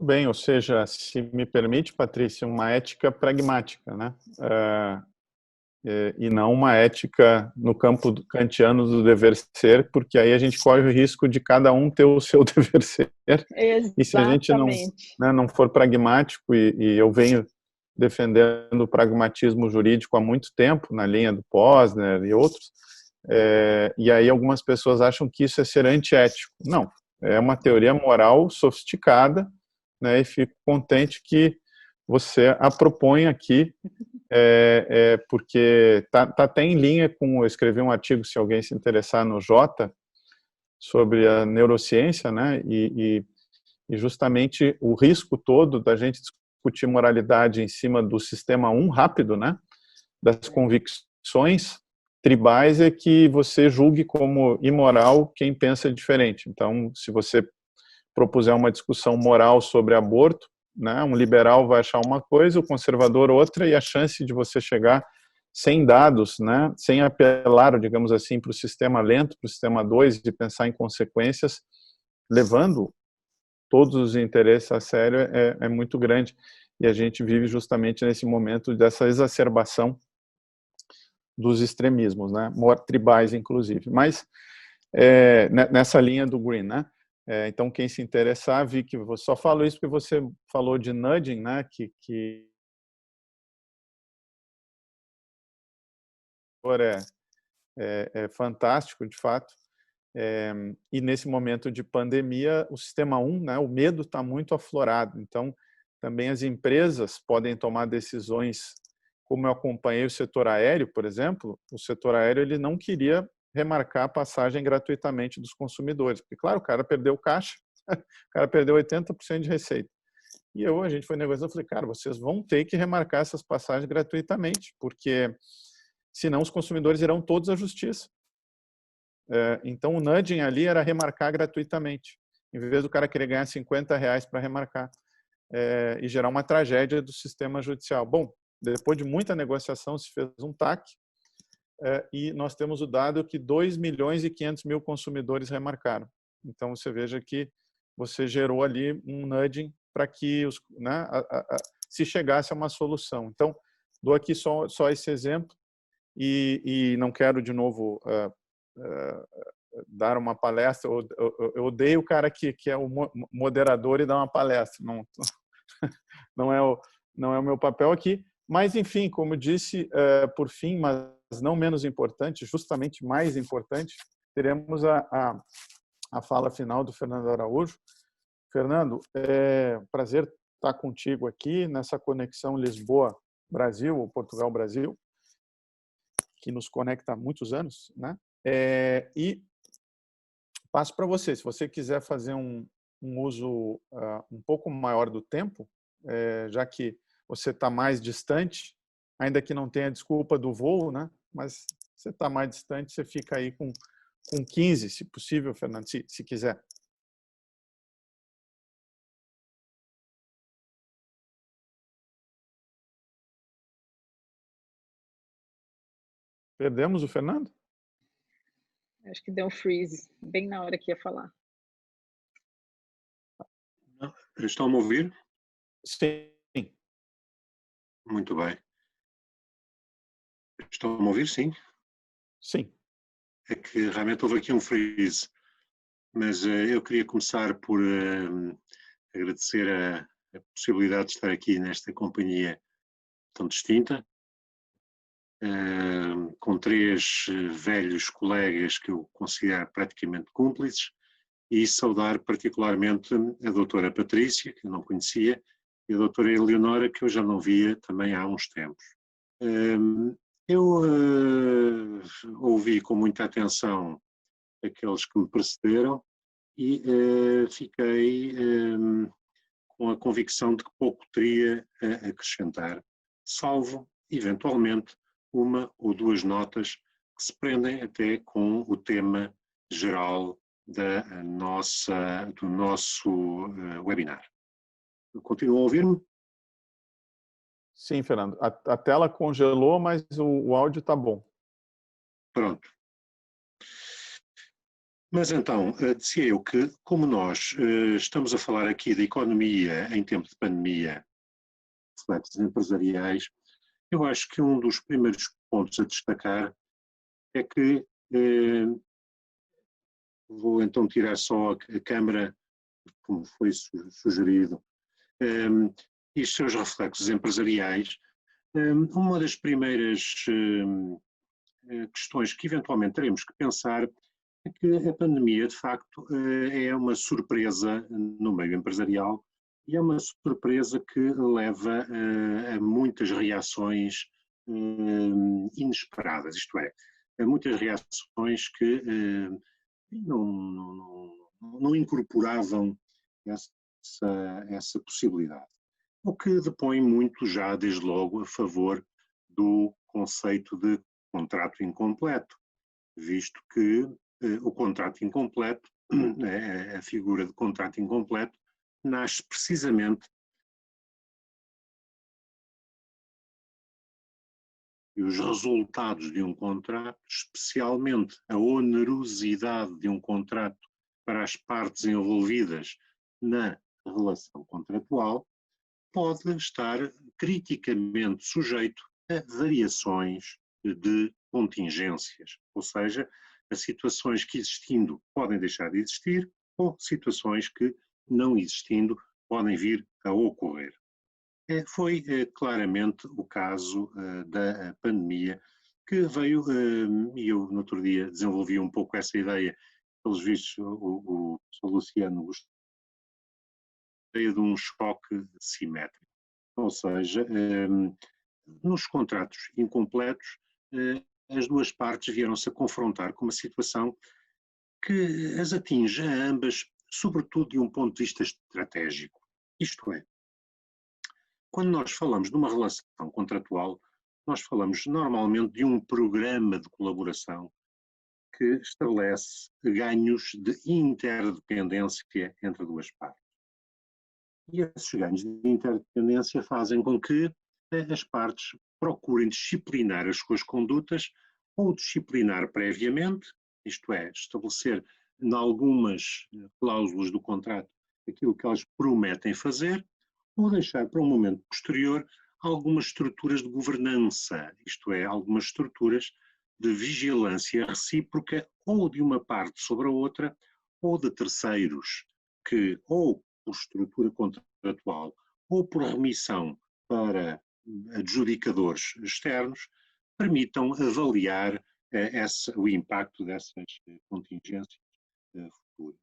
Bem, ou seja, se me permite, Patrícia, uma ética pragmática, né? E não uma ética no campo kantiano do dever ser, porque aí a gente corre o risco de cada um ter o seu dever ser. Exatamente. E se a gente não for pragmático, e eu venho defendendo o pragmatismo jurídico há muito tempo, na linha do Posner e outros, e aí algumas pessoas acham que isso é ser antiético. Não, é uma teoria moral sofisticada, né, e fico contente que você a propõe aqui, porque tá até em linha com, eu escrevi um artigo, se alguém se interessar, no Jota, sobre a neurociência, né, e justamente o risco todo da gente discutir moralidade em cima do sistema rápido, né, das convicções tribais, é que você julgue como imoral quem pensa diferente. Então, se você propuser uma discussão moral sobre aborto, né, um liberal vai achar uma coisa, o conservador outra, e a chance de você chegar sem dados, né, sem apelar, digamos assim, para o sistema lento, para o sistema 2, de pensar em consequências, levando todos os interesses a sério, é muito grande. E a gente vive justamente nesse momento dessa exacerbação dos extremismos, né, tribais, inclusive. Mas, nessa linha do Green, né, então, quem se interessar, vi que eu só falo isso porque você falou de nudging, né, que é fantástico, de fato. E nesse momento de pandemia, o sistema 1, né, o medo está muito aflorado. Então, também as empresas podem tomar decisões, como eu acompanhei o setor aéreo, por exemplo. O setor aéreo ele não queria remarcar a passagem gratuitamente dos consumidores, porque, claro, o cara perdeu caixa, o cara perdeu 80% de receita. E a gente foi negociando, eu falei, cara, vocês vão ter que remarcar essas passagens gratuitamente, porque senão os consumidores irão todos à justiça. Então, o nudging ali era remarcar gratuitamente, em vez do cara querer ganhar R$50 para remarcar e gerar uma tragédia do sistema judicial. Bom, depois de muita negociação, se fez um TAC e nós temos o dado que 2.500.000 consumidores remarcaram. Então, você veja que você gerou ali um nudging para que se chegasse a uma solução. Então, dou aqui só esse exemplo e não quero, de novo, dar uma palestra. Eu odeio o cara que é o moderador e dá uma palestra. Não é o meu papel aqui. Mas, enfim, como eu disse, por fim, mas não menos importante, justamente mais importante, teremos a fala final do Fernando Araújo. Fernando, prazer estar contigo aqui nessa conexão Lisboa-Brasil, ou Portugal-Brasil, que nos conecta há muitos anos, né? E passo para você, se você quiser fazer um uso um pouco maior do tempo, já que você está mais distante, ainda que não tenha desculpa do voo, né? Mas você está mais distante, você fica aí com 15, se possível, Fernando, se quiser. Perdemos o Fernando? Acho que deu um freeze, bem na hora que ia falar. Estão a me ouvir? Sim. Muito bem. Estão a me ouvir, sim? Sim. É que realmente houve aqui um freeze, mas eu queria começar por agradecer a possibilidade de estar aqui nesta companhia tão distinta, com 3 velhos colegas que eu considero praticamente cúmplices, e saudar particularmente a doutora Patrícia, que eu não conhecia, e a doutora Eleonora, que eu já não via também há uns tempos. Eu ouvi com muita atenção aqueles que me precederam e fiquei com a convicção de que pouco teria a acrescentar, salvo, eventualmente, 1 ou 2 notas que se prendem até com o tema geral do nosso webinar. Continuam a ouvir-me? Sim, Fernando. A tela congelou, mas o áudio está bom. Pronto. Mas então, dizia eu que, como nós estamos a falar aqui da economia em tempo de pandemia, reflexos empresariais, eu acho que um dos primeiros pontos a destacar é que, vou então tirar só a câmara, como foi sugerido, e os seus reflexos empresariais. Uma das primeiras questões que eventualmente teremos que pensar é que a pandemia, de facto, é uma surpresa no meio empresarial e é uma surpresa que leva a muitas reações inesperadas, isto é, a muitas reações que não incorporavam essa possibilidade. O que depõe muito já, desde logo, a favor do conceito de contrato incompleto, visto que o contrato incompleto, a figura de contrato incompleto, nasce precisamente e os resultados de um contrato, especialmente a onerosidade de um contrato para as partes envolvidas na relação contratual, pode estar criticamente sujeito a variações de contingências, ou seja, a situações que existindo podem deixar de existir ou situações que, não existindo, podem vir a ocorrer. Foi claramente o caso da pandemia que veio, e eu no outro dia desenvolvi um pouco essa ideia, pelos vistos o professor Luciano gostou, a ideia de um choque simétrico. Ou seja, nos contratos incompletos, as duas partes vieram-se a confrontar com uma situação que as atinge a ambas, sobretudo de um ponto de vista estratégico. Isto é, quando nós falamos de uma relação contratual, nós falamos normalmente de um programa de colaboração que estabelece ganhos de interdependência entre duas partes. E esses ganhos de interdependência fazem com que as partes procurem disciplinar as suas condutas ou disciplinar previamente, isto é, estabelecer em algumas cláusulas do contrato aquilo que elas prometem fazer, ou deixar para um momento posterior algumas estruturas de governança, isto é, algumas estruturas de vigilância recíproca ou de uma parte sobre a outra, ou de terceiros que, ou por estrutura contratual, ou por remissão para adjudicadores externos, permitam avaliar o impacto dessas contingências futuras.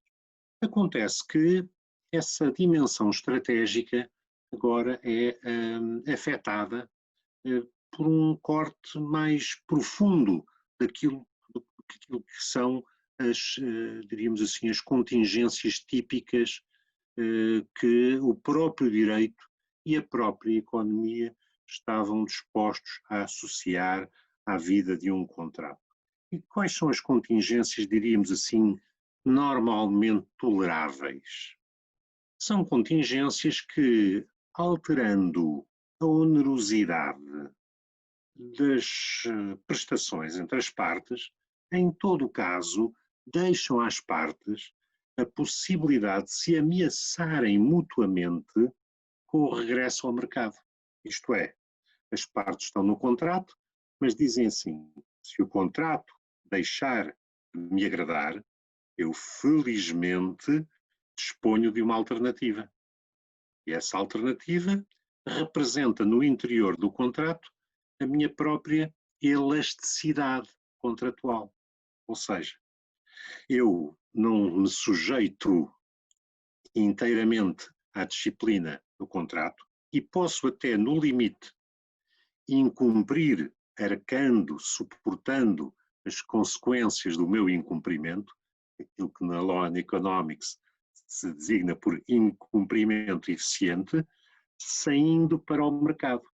Acontece que essa dimensão estratégica agora é afetada por um corte mais profundo daquilo que são as, diríamos assim, as contingências típicas que o próprio direito e a própria economia estavam dispostos a associar à vida de um contrato. E quais são as contingências, diríamos assim, normalmente toleráveis? São contingências que, alterando a onerosidade das prestações entre as partes, em todo o caso, deixam às partes a possibilidade de se ameaçarem mutuamente com o regresso ao mercado. Isto é, as partes estão no contrato, mas dizem assim, se o contrato deixar de me agradar, eu felizmente disponho de uma alternativa. E essa alternativa representa no interior do contrato a minha própria elasticidade contratual. Ou seja, eu não me sujeito inteiramente à disciplina do contrato e posso até, no limite, incumprir, arcando, suportando as consequências do meu incumprimento, aquilo que na Law and Economics se designa por incumprimento eficiente, saindo para o mercado.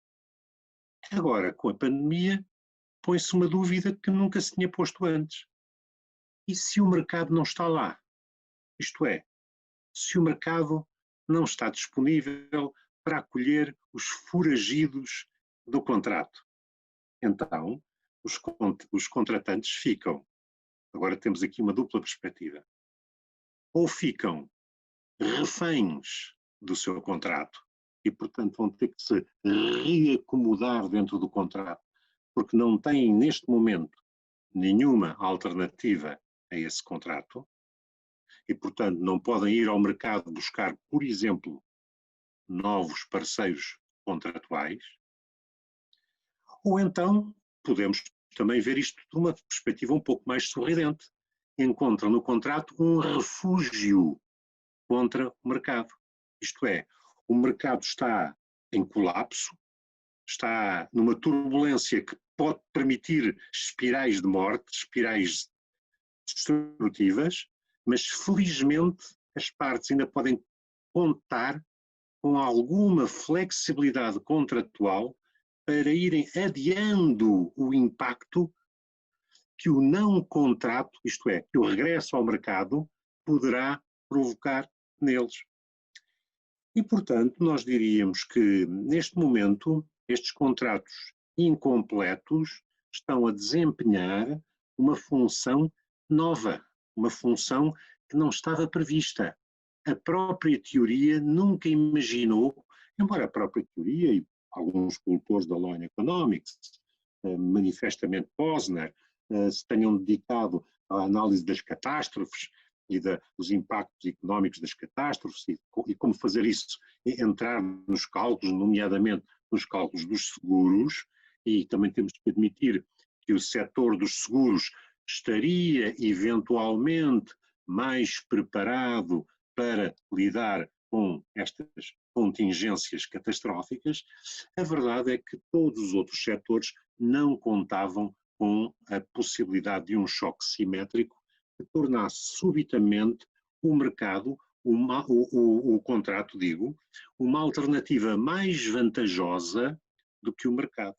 Agora, com a pandemia, põe-se uma dúvida que nunca se tinha posto antes. E se o mercado não está lá? Isto é, se o mercado não está disponível para acolher os foragidos do contrato? Então, os contratantes ficam. Agora temos aqui uma dupla perspectiva. Ou ficam reféns do seu contrato e, portanto, vão ter que se reacomodar dentro do contrato, porque não têm, neste momento, nenhuma alternativa a esse contrato e, portanto, não podem ir ao mercado buscar, por exemplo, novos parceiros contratuais. Ou então, podemos também ver isto de uma perspectiva um pouco mais sorridente. Encontram no contrato um refúgio contra o mercado. Isto é, o mercado está em colapso, está numa turbulência que pode permitir espirais de morte, espirais destrutivas, mas felizmente as partes ainda podem contar com alguma flexibilidade contratual para irem adiando o impacto que o não contrato, isto é, que o regresso ao mercado, poderá provocar neles. E, portanto, nós diríamos que, neste momento, estes contratos incompletos estão a desempenhar uma função nova, uma função que não estava prevista. A própria teoria nunca imaginou, embora a própria teoria e alguns cultores da Law and Economics, manifestamente Posner, se tenham dedicado à análise das catástrofes e dos impactos económicos das catástrofes e como fazer isso entrar nos cálculos, nomeadamente nos cálculos dos seguros, e também temos que admitir que o setor dos seguros estaria eventualmente mais preparado para lidar com estas contingências catastróficas, a verdade é que todos os outros setores não contavam com a possibilidade de um choque simétrico que tornasse subitamente o mercado, o contrato, digo, uma alternativa mais vantajosa do que o mercado.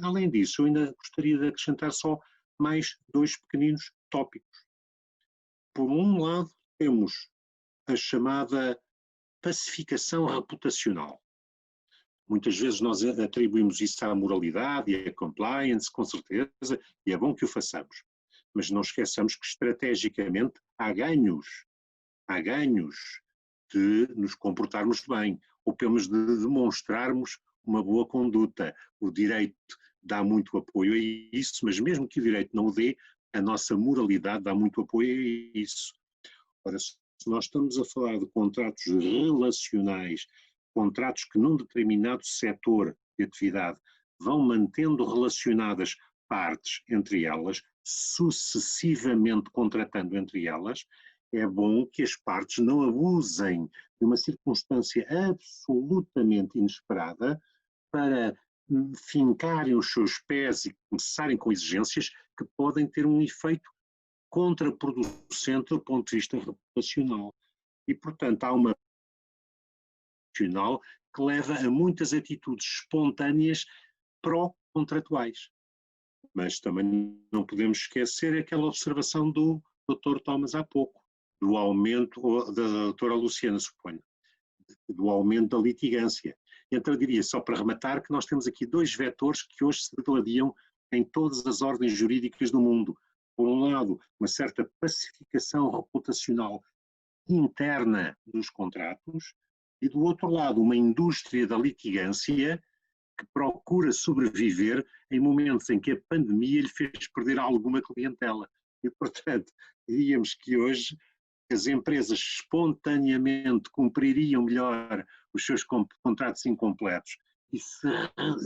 Além disso, eu ainda gostaria de acrescentar só mais dois pequeninos tópicos. Por um lado, temos a chamada pacificação reputacional. Muitas vezes nós atribuímos isso à moralidade e à compliance, com certeza, e é bom que o façamos. Mas não esqueçamos que, estrategicamente, há ganhos de nos comportarmos bem, ou pelo menos de demonstrarmos uma boa conduta. O direito dá muito apoio a isso, mas mesmo que o direito não o dê, a nossa moralidade dá muito apoio a isso. Ora, se nós estamos a falar de contratos relacionais, contratos que num determinado setor de atividade vão mantendo relacionadas partes entre elas, sucessivamente contratando entre elas, é bom que as partes não abusem de uma circunstância absolutamente inesperada para fincarem os seus pés e começarem com exigências que podem ter um efeito contraproducente do ponto de vista reputacional. E, portanto, há uma reputacional que leva a muitas atitudes espontâneas pró-contratuais. Mas também não podemos esquecer aquela observação do Dr. Thomas há pouco, do aumento, ou da doutora Luciana, suponho, do aumento da litigância. Então eu diria, só para rematar, que nós temos aqui dois vetores que hoje se degladiam em todas as ordens jurídicas do mundo. Por um lado, uma certa pacificação reputacional interna dos contratos, e do outro lado, uma indústria da litigância que procura sobreviver em momentos em que a pandemia lhe fez perder alguma clientela. E, portanto, diríamos que hoje as empresas espontaneamente cumpririam melhor os seus contratos incompletos e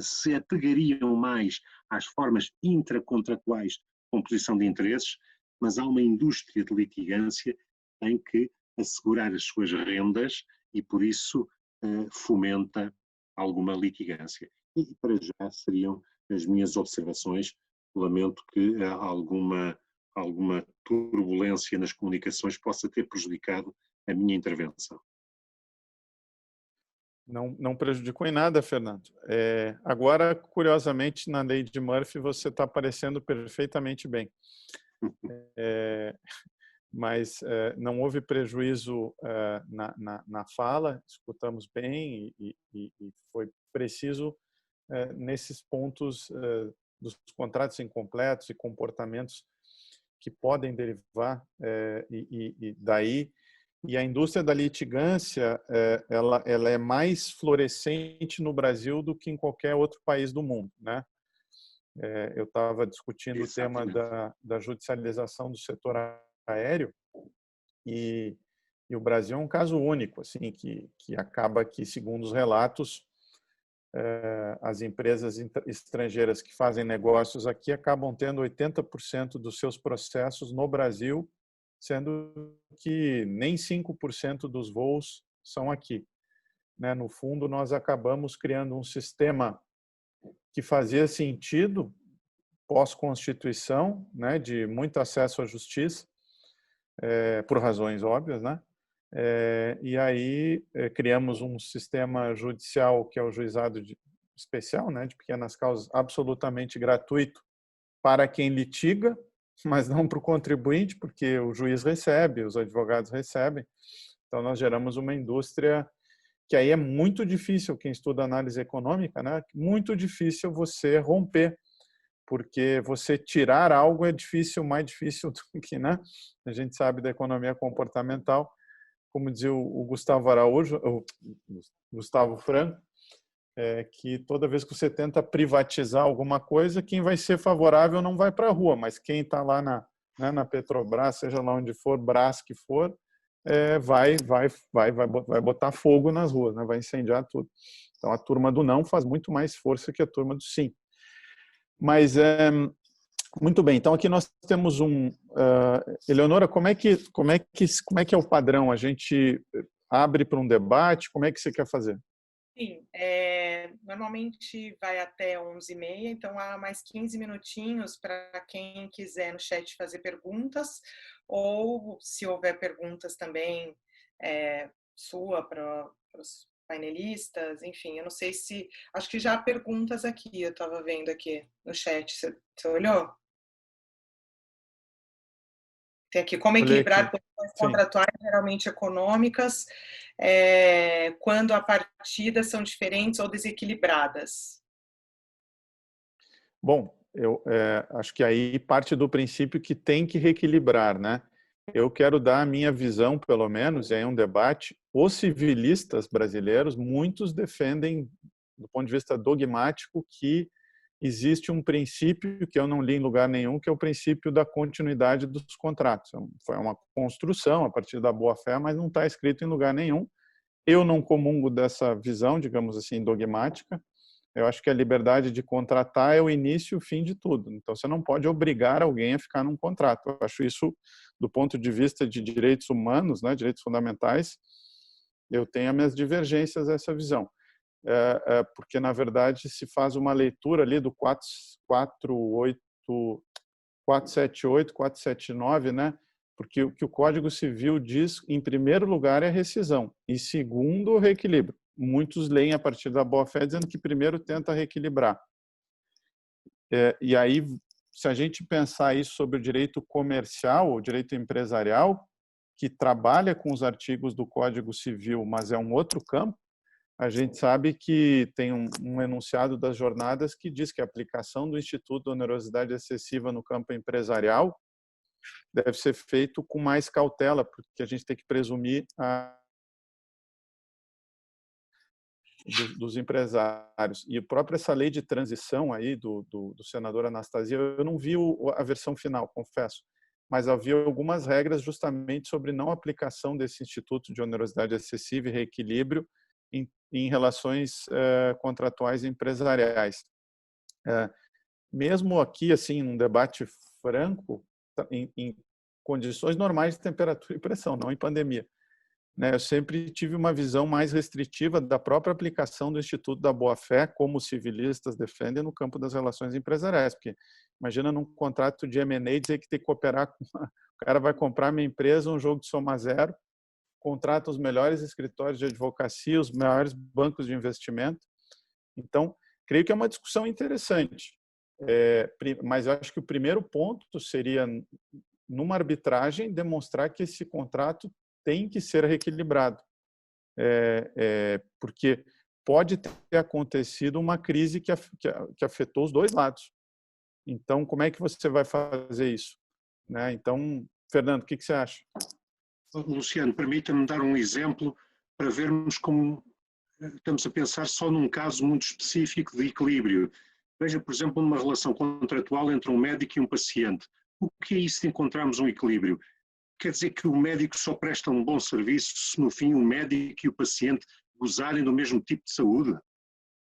se apegariam mais às formas intracontratuais de composição de interesses, mas há uma indústria de litigância que tem que assegurar as suas rendas e, por isso, fomenta alguma litigância. E, para já, seriam as minhas observações. Lamento que alguma turbulência nas comunicações possa ter prejudicado a minha intervenção. Não prejudicou em nada, Fernando. Agora, curiosamente, na lei de Murphy, você está aparecendo perfeitamente bem. Mas não houve prejuízo na fala, escutamos bem e foi preciso nesses pontos dos contratos incompletos e comportamentos que podem derivar e daí. E a indústria da litigância, ela é mais florescente no Brasil do que em qualquer outro país do mundo, né? Eu estava discutindo Exatamente. O tema da judicialização do setor aéreo e o Brasil é um caso único, assim, que acaba que, segundo os relatos, as empresas estrangeiras que fazem negócios aqui acabam tendo 80% dos seus processos no Brasil, sendo que nem 5% dos voos são aqui. No fundo, nós acabamos criando um sistema que fazia sentido pós-Constituição, de muito acesso à justiça, por razões óbvias, né? E aí criamos um sistema judicial que é o juizado especial, de pequenas causas, absolutamente gratuito para quem litiga, mas não para o contribuinte, porque o juiz recebe, os advogados recebem. Então nós geramos uma indústria que aí é muito difícil, quem estuda análise econômica, muito difícil você romper, porque você tirar algo é difícil, mais difícil do que, a gente sabe da economia comportamental, como dizia o Gustavo Araújo, o Gustavo Franco, que toda vez que você tenta privatizar alguma coisa, quem vai ser favorável não vai para a rua, mas quem está lá na Petrobras, seja lá onde for, Brás que for, vai botar fogo nas ruas, vai incendiar tudo. Então a turma do não faz muito mais força que a turma do sim. Mas Muito bem, então aqui nós temos Eleonora, como é que é o padrão? A gente abre para um debate? Como é que você quer fazer? Sim, normalmente vai até 11h30, então há mais 15 minutinhos para quem quiser no chat fazer perguntas, ou se houver perguntas também sua para os painelistas, enfim, eu não sei se... Acho que já há perguntas aqui, eu estava vendo aqui no chat, você olhou? Tem aqui, como equilibrar posições contratuais geralmente econômicas quando a partidas são diferentes ou desequilibradas? Bom, eu acho que aí parte do princípio que tem que reequilibrar, né? Eu quero dar a minha visão, pelo menos, e aí é um debate. Os civilistas brasileiros, muitos defendem, do ponto de vista dogmático, que existe um princípio que eu não li em lugar nenhum, que é o princípio da continuidade dos contratos. Foi uma construção a partir da boa-fé, mas não está escrito em lugar nenhum. Eu não comungo dessa visão, digamos assim, dogmática. Eu acho que a liberdade de contratar é o início e o fim de tudo. Então, você não pode obrigar alguém a ficar num contrato. Eu acho isso, do ponto de vista de direitos humanos, né, direitos fundamentais, eu tenho as minhas divergências a essa visão. Porque, na verdade, se faz uma leitura ali do 478, 479, né? Porque o que o Código Civil diz, em primeiro lugar, é a rescisão, e segundo, o reequilíbrio. Muitos leem a partir da boa-fé dizendo que primeiro tenta reequilibrar. E aí, se a gente pensar isso sobre o direito comercial, o direito empresarial, que trabalha com os artigos do Código Civil, mas é um outro campo, a gente sabe que tem um enunciado das jornadas que diz que a aplicação do Instituto de Onerosidade Excessiva no campo empresarial deve ser feito com mais cautela, porque a gente tem que presumir dos empresários. E a própria essa lei de transição aí do senador Anastasia, eu não vi a versão final, confesso, mas havia algumas regras justamente sobre não aplicação desse Instituto de Onerosidade Excessiva e reequilíbrio em relações contratuais e empresariais. Mesmo aqui, assim, num debate franco, em condições normais de temperatura e pressão, não em pandemia, né? Eu sempre tive uma visão mais restritiva da própria aplicação do Instituto da Boa-Fé, como os civilistas defendem no campo das relações empresariais, porque imagina num contrato de M&A dizer que tem que cooperar com o cara vai comprar minha empresa, um jogo de soma zero, contrata os melhores escritórios de advocacia, os maiores bancos de investimento. Então, creio que é uma discussão interessante. Mas eu acho que o primeiro ponto seria, numa arbitragem, demonstrar que esse contrato tem que ser reequilibrado. Porque pode ter acontecido uma crise que afetou os dois lados. Então, como é que você vai fazer isso? Né? Então, Fernando, o que você acha? Luciano, permita-me dar um exemplo para vermos como estamos a pensar só num caso muito específico de equilíbrio. Veja, por exemplo, uma relação contratual entre um médico e um paciente. O que é isso de encontrarmos um equilíbrio? Quer dizer que o médico só presta um bom serviço se no fim o médico e o paciente gozarem do mesmo tipo de saúde?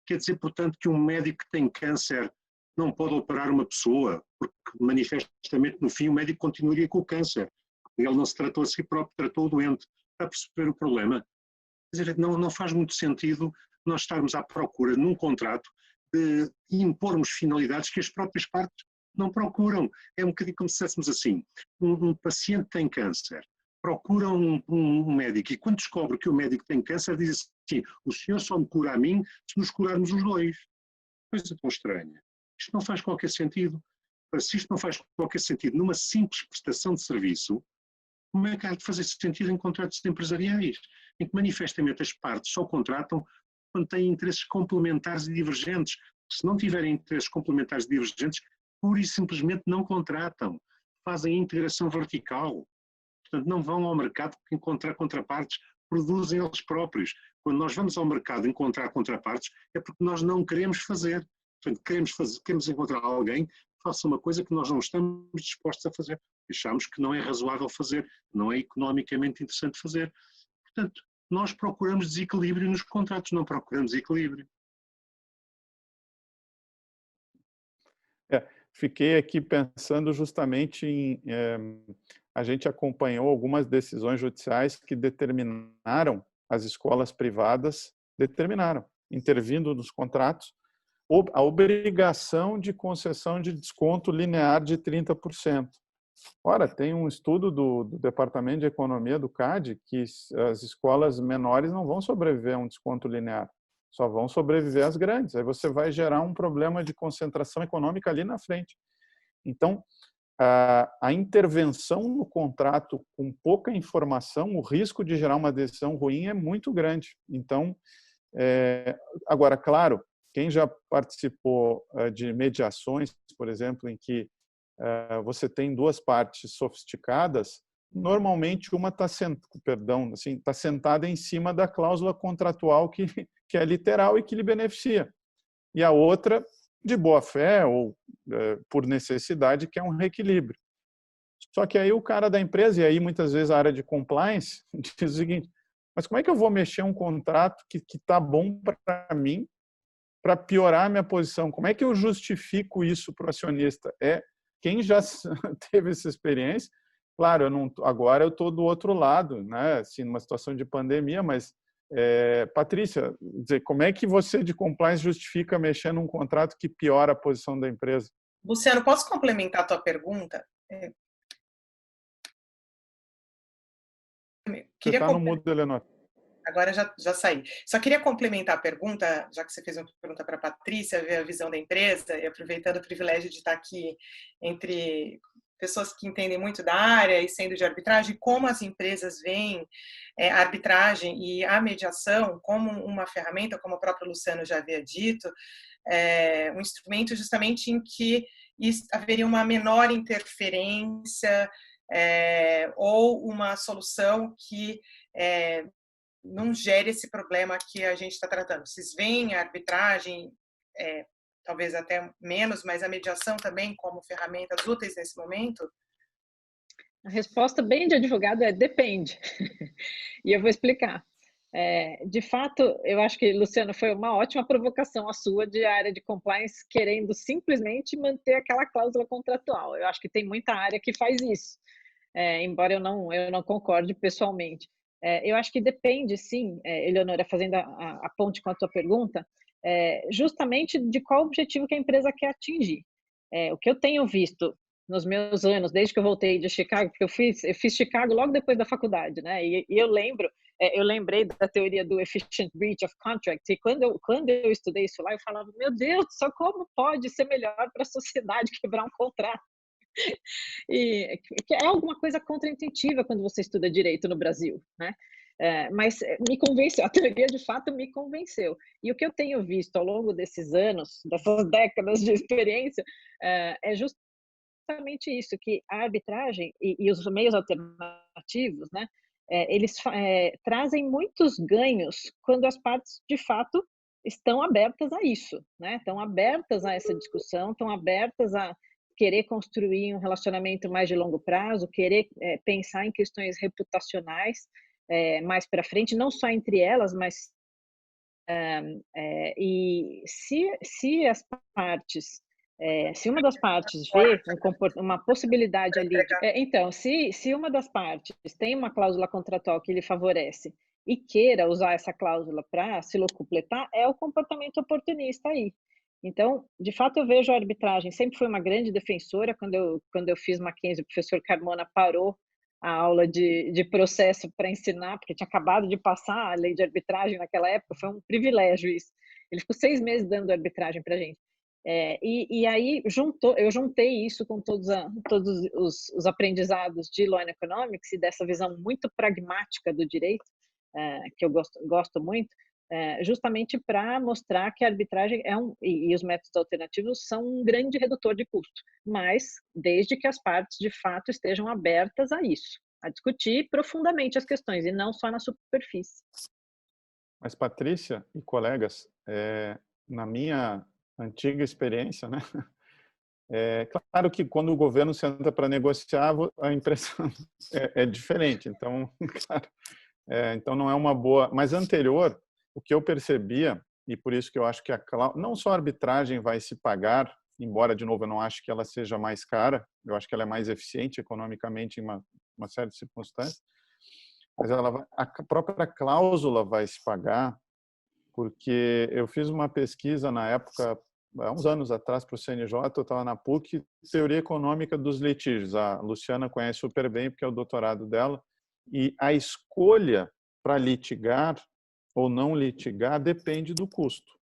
Quer dizer, portanto, que um médico que tem câncer não pode operar uma pessoa, porque manifestamente no fim o médico continuaria com o câncer. Ele não se tratou a si próprio, tratou o doente. Está a perceber o problema? Quer dizer, não faz muito sentido nós estarmos à procura num contrato de impormos finalidades que as próprias partes não procuram. É um bocadinho como se disséssemos assim, um paciente tem câncer, procura um médico e quando descobre que o médico tem câncer diz assim, o senhor só me cura a mim se nos curarmos os dois. Coisa tão estranha. Isto não faz qualquer sentido. Se isto não faz qualquer sentido numa simples prestação de serviço, como é que há de fazer sentido em contratos empresariais, em que manifestamente as partes só contratam quando têm interesses complementares e divergentes? Se não tiverem interesses complementares e divergentes, pura e simplesmente não contratam, fazem a integração vertical. Portanto, não vão ao mercado encontrar contrapartes, produzem eles próprios. Quando nós vamos ao mercado encontrar contrapartes, é porque nós não queremos fazer. Portanto, queremos encontrar alguém que faça uma coisa que nós não estamos dispostos a fazer. Achamos que não é razoável fazer, não é economicamente interessante fazer. Portanto, nós procuramos desequilíbrio nos contratos, não procuramos equilíbrio. fiquei aqui pensando justamente em... a gente acompanhou algumas decisões judiciais que determinaram as escolas privadas, intervindo nos contratos, a obrigação de concessão de desconto linear de 30%. Ora, tem um estudo do Departamento de Economia do CAD que as escolas menores não vão sobreviver a um desconto linear, só vão sobreviver as grandes. Aí você vai gerar um problema de concentração econômica ali na frente. Então, a intervenção no contrato com pouca informação, o risco de gerar uma decisão ruim é muito grande. Então, agora, claro, quem já participou de mediações, por exemplo, em que você tem duas partes sofisticadas, normalmente uma está sentada em cima da cláusula contratual que é literal e que lhe beneficia, e a outra de boa fé ou por necessidade, que é um reequilíbrio. Só que aí o cara da empresa, e aí muitas vezes a área de compliance, diz o seguinte: mas como é que eu vou mexer um contrato que está bom para mim para piorar a minha posição? Como é que eu justifico isso para o acionista? Quem já teve essa experiência, claro, agora eu estou do outro lado, né? Assim, numa situação de pandemia, mas, Patrícia, dizer, como é que você de compliance justifica mexer num contrato que piora a posição da empresa? Luciano, posso complementar a tua pergunta? Você está no mudo, Eleonora. Agora já saí. Só queria complementar a pergunta, já que você fez uma pergunta para a Patrícia, ver a visão da empresa, e aproveitando o privilégio de estar aqui entre pessoas que entendem muito da área e sendo de arbitragem, como as empresas veem a arbitragem e a mediação como uma ferramenta, como o próprio Luciano já havia dito, um instrumento justamente em que haveria uma menor interferência ou uma solução que não gere esse problema que a gente está tratando. Vocês veem a arbitragem, talvez até menos, mas a mediação também como ferramentas úteis nesse momento? A resposta bem de advogado é depende. E eu vou explicar. De fato, eu acho que, Luciano, foi uma ótima provocação a sua de área de compliance querendo simplesmente manter aquela cláusula contratual. Eu acho que tem muita área que faz isso, embora eu não concorde pessoalmente. Eu acho que depende, sim, Eleonora, fazendo a ponte com a tua pergunta, justamente de qual objetivo que a empresa quer atingir. O que eu tenho visto nos meus anos, desde que eu voltei de Chicago, porque eu fiz Chicago logo depois da faculdade, né? E eu lembrei da teoria do efficient breach of contract, e quando eu estudei isso lá, eu falava, meu Deus, só como pode ser melhor para a sociedade quebrar um contrato? E que é alguma coisa contraintuitiva quando você estuda direito no Brasil, né? Mas me convenceu, a teoria de fato me convenceu. E o que eu tenho visto ao longo desses anos, dessas décadas de experiência, é justamente isso, que a arbitragem e os meios alternativos, né, eles trazem muitos ganhos quando as partes, de fato, estão abertas a isso, né? Estão abertas a essa discussão, estão abertas a querer construir um relacionamento mais de longo prazo, querer pensar em questões reputacionais mais para frente, não só entre elas, mas e se as partes se uma das partes vê uma possibilidade ali, então, se uma das partes tem uma cláusula contratual que lhe favorece e queira usar essa cláusula para se locupletar, é o comportamento oportunista aí. Então, de fato, eu vejo a arbitragem, sempre fui uma grande defensora, quando eu fiz Mackenzie, o professor Carmona parou a aula de processo para ensinar, porque tinha acabado de passar a lei de arbitragem naquela época, foi um privilégio isso. Ele ficou 6 meses dando arbitragem para a gente. E aí eu juntei isso com todos os aprendizados de Law and Economics e dessa visão muito pragmática do direito, que eu gosto muito, justamente para mostrar que a arbitragem e os métodos alternativos são um grande redutor de custo, mas desde que as partes de fato estejam abertas a isso, a discutir profundamente as questões e não só na superfície. Mas, Patrícia e colegas, na minha antiga experiência, né? Claro que quando o governo senta para negociar, a impressão é diferente. Então, claro, então não é uma boa. Mas anterior, o que eu percebia, e por isso que eu acho que não só a arbitragem vai se pagar embora, de novo, eu não acho que ela seja mais cara, eu acho que ela é mais eficiente economicamente em uma série de circunstâncias, mas a própria cláusula vai se pagar, porque eu fiz uma pesquisa na época, há uns anos atrás, para o CNJ, eu estava na PUC, Teoria Econômica dos Litígios. A Luciana conhece super bem, porque é o doutorado dela, e a escolha para litigar ou não litigar depende do custo.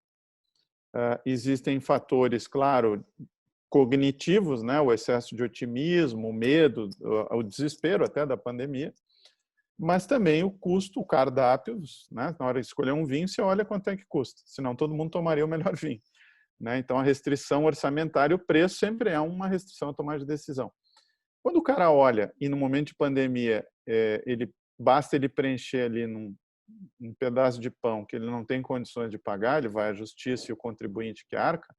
Existem fatores, claro, cognitivos, né? O excesso de otimismo, o medo, o desespero até da pandemia, mas também o custo, o cardápio, né? Na hora de escolher um vinho, você olha quanto é que custa, senão todo mundo tomaria o melhor vinho, né? Então, a restrição orçamentária, o preço sempre é uma restrição a tomar de decisão. Quando o cara olha e no momento de pandemia, basta ele preencher ali um pedaço de pão que ele não tem condições de pagar, ele vai à justiça e o contribuinte que arca,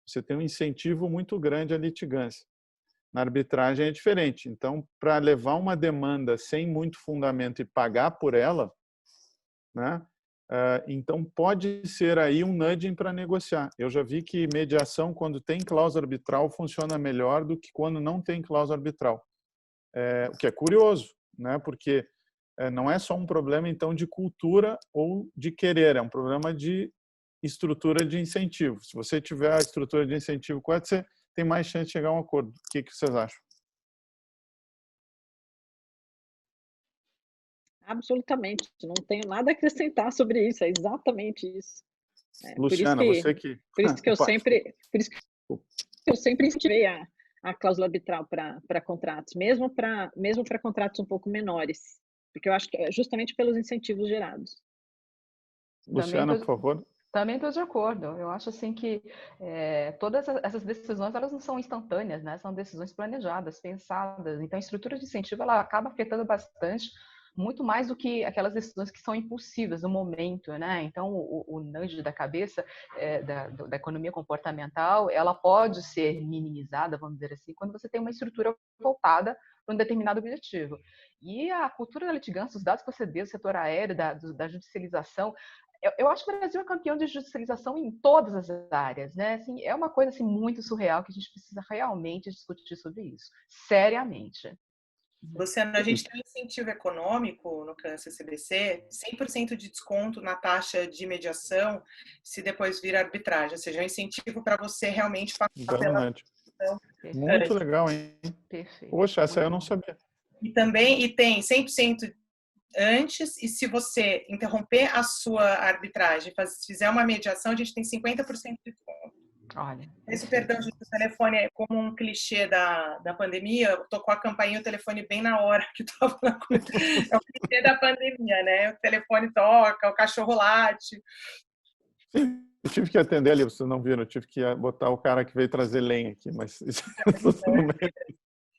você tem um incentivo muito grande à litigância. Na arbitragem é diferente. Então, para levar uma demanda sem muito fundamento e pagar por ela, né? Então pode ser aí um nudging para negociar. Eu já vi que mediação, quando tem cláusula arbitral, funciona melhor do que quando não tem cláusula arbitral. O que é curioso, né? Porque não é só um problema, então, de cultura ou de querer, é um problema de estrutura de incentivo. Se você tiver a estrutura de incentivo correta, você tem mais chance de chegar a um acordo. O que vocês acham? Absolutamente, não tenho nada a acrescentar sobre isso, é exatamente isso. Luciana, você que... Por isso que eu sempre incentivei a cláusula arbitral para contratos, mesmo para contratos um pouco menores, porque eu acho que é justamente pelos incentivos gerados. Luciana, por favor. Também estou de acordo. Eu acho assim que todas essas decisões, elas não são instantâneas, né? São decisões planejadas, pensadas. Então, a estrutura de incentivo, ela acaba afetando bastante, muito mais do que aquelas decisões que são impulsivas no momento, né? Então, o nudge da cabeça da economia comportamental, ela pode ser minimizada, vamos dizer assim, quando você tem uma estrutura voltada para um determinado objetivo. E a cultura da litigância, os dados que você deu, do setor aéreo, da judicialização, eu acho que o Brasil é campeão de judicialização em todas as áreas, né? Assim, é uma coisa assim, muito surreal que a gente precisa realmente discutir sobre isso, seriamente. Luciana, a gente tem um incentivo econômico no Câncer CBC, 100% de desconto na taxa de mediação, se depois vir arbitragem, ou seja, é um incentivo para você realmente passar pela mediação. Muito legal, hein? Perfeito. Poxa, essa eu não sabia. E tem 100% antes, e se você interromper a sua arbitragem, fizer uma mediação, a gente tem 50% de desconto. Olha, esse perdão do telefone é como um clichê da pandemia, tocou a campainha, o telefone bem na hora que estava na coisa. É o clichê da pandemia, né? O telefone toca, o cachorro late. Sim, eu tive que atender ali, vocês não viram, eu tive que botar o cara que veio trazer lenha aqui, mas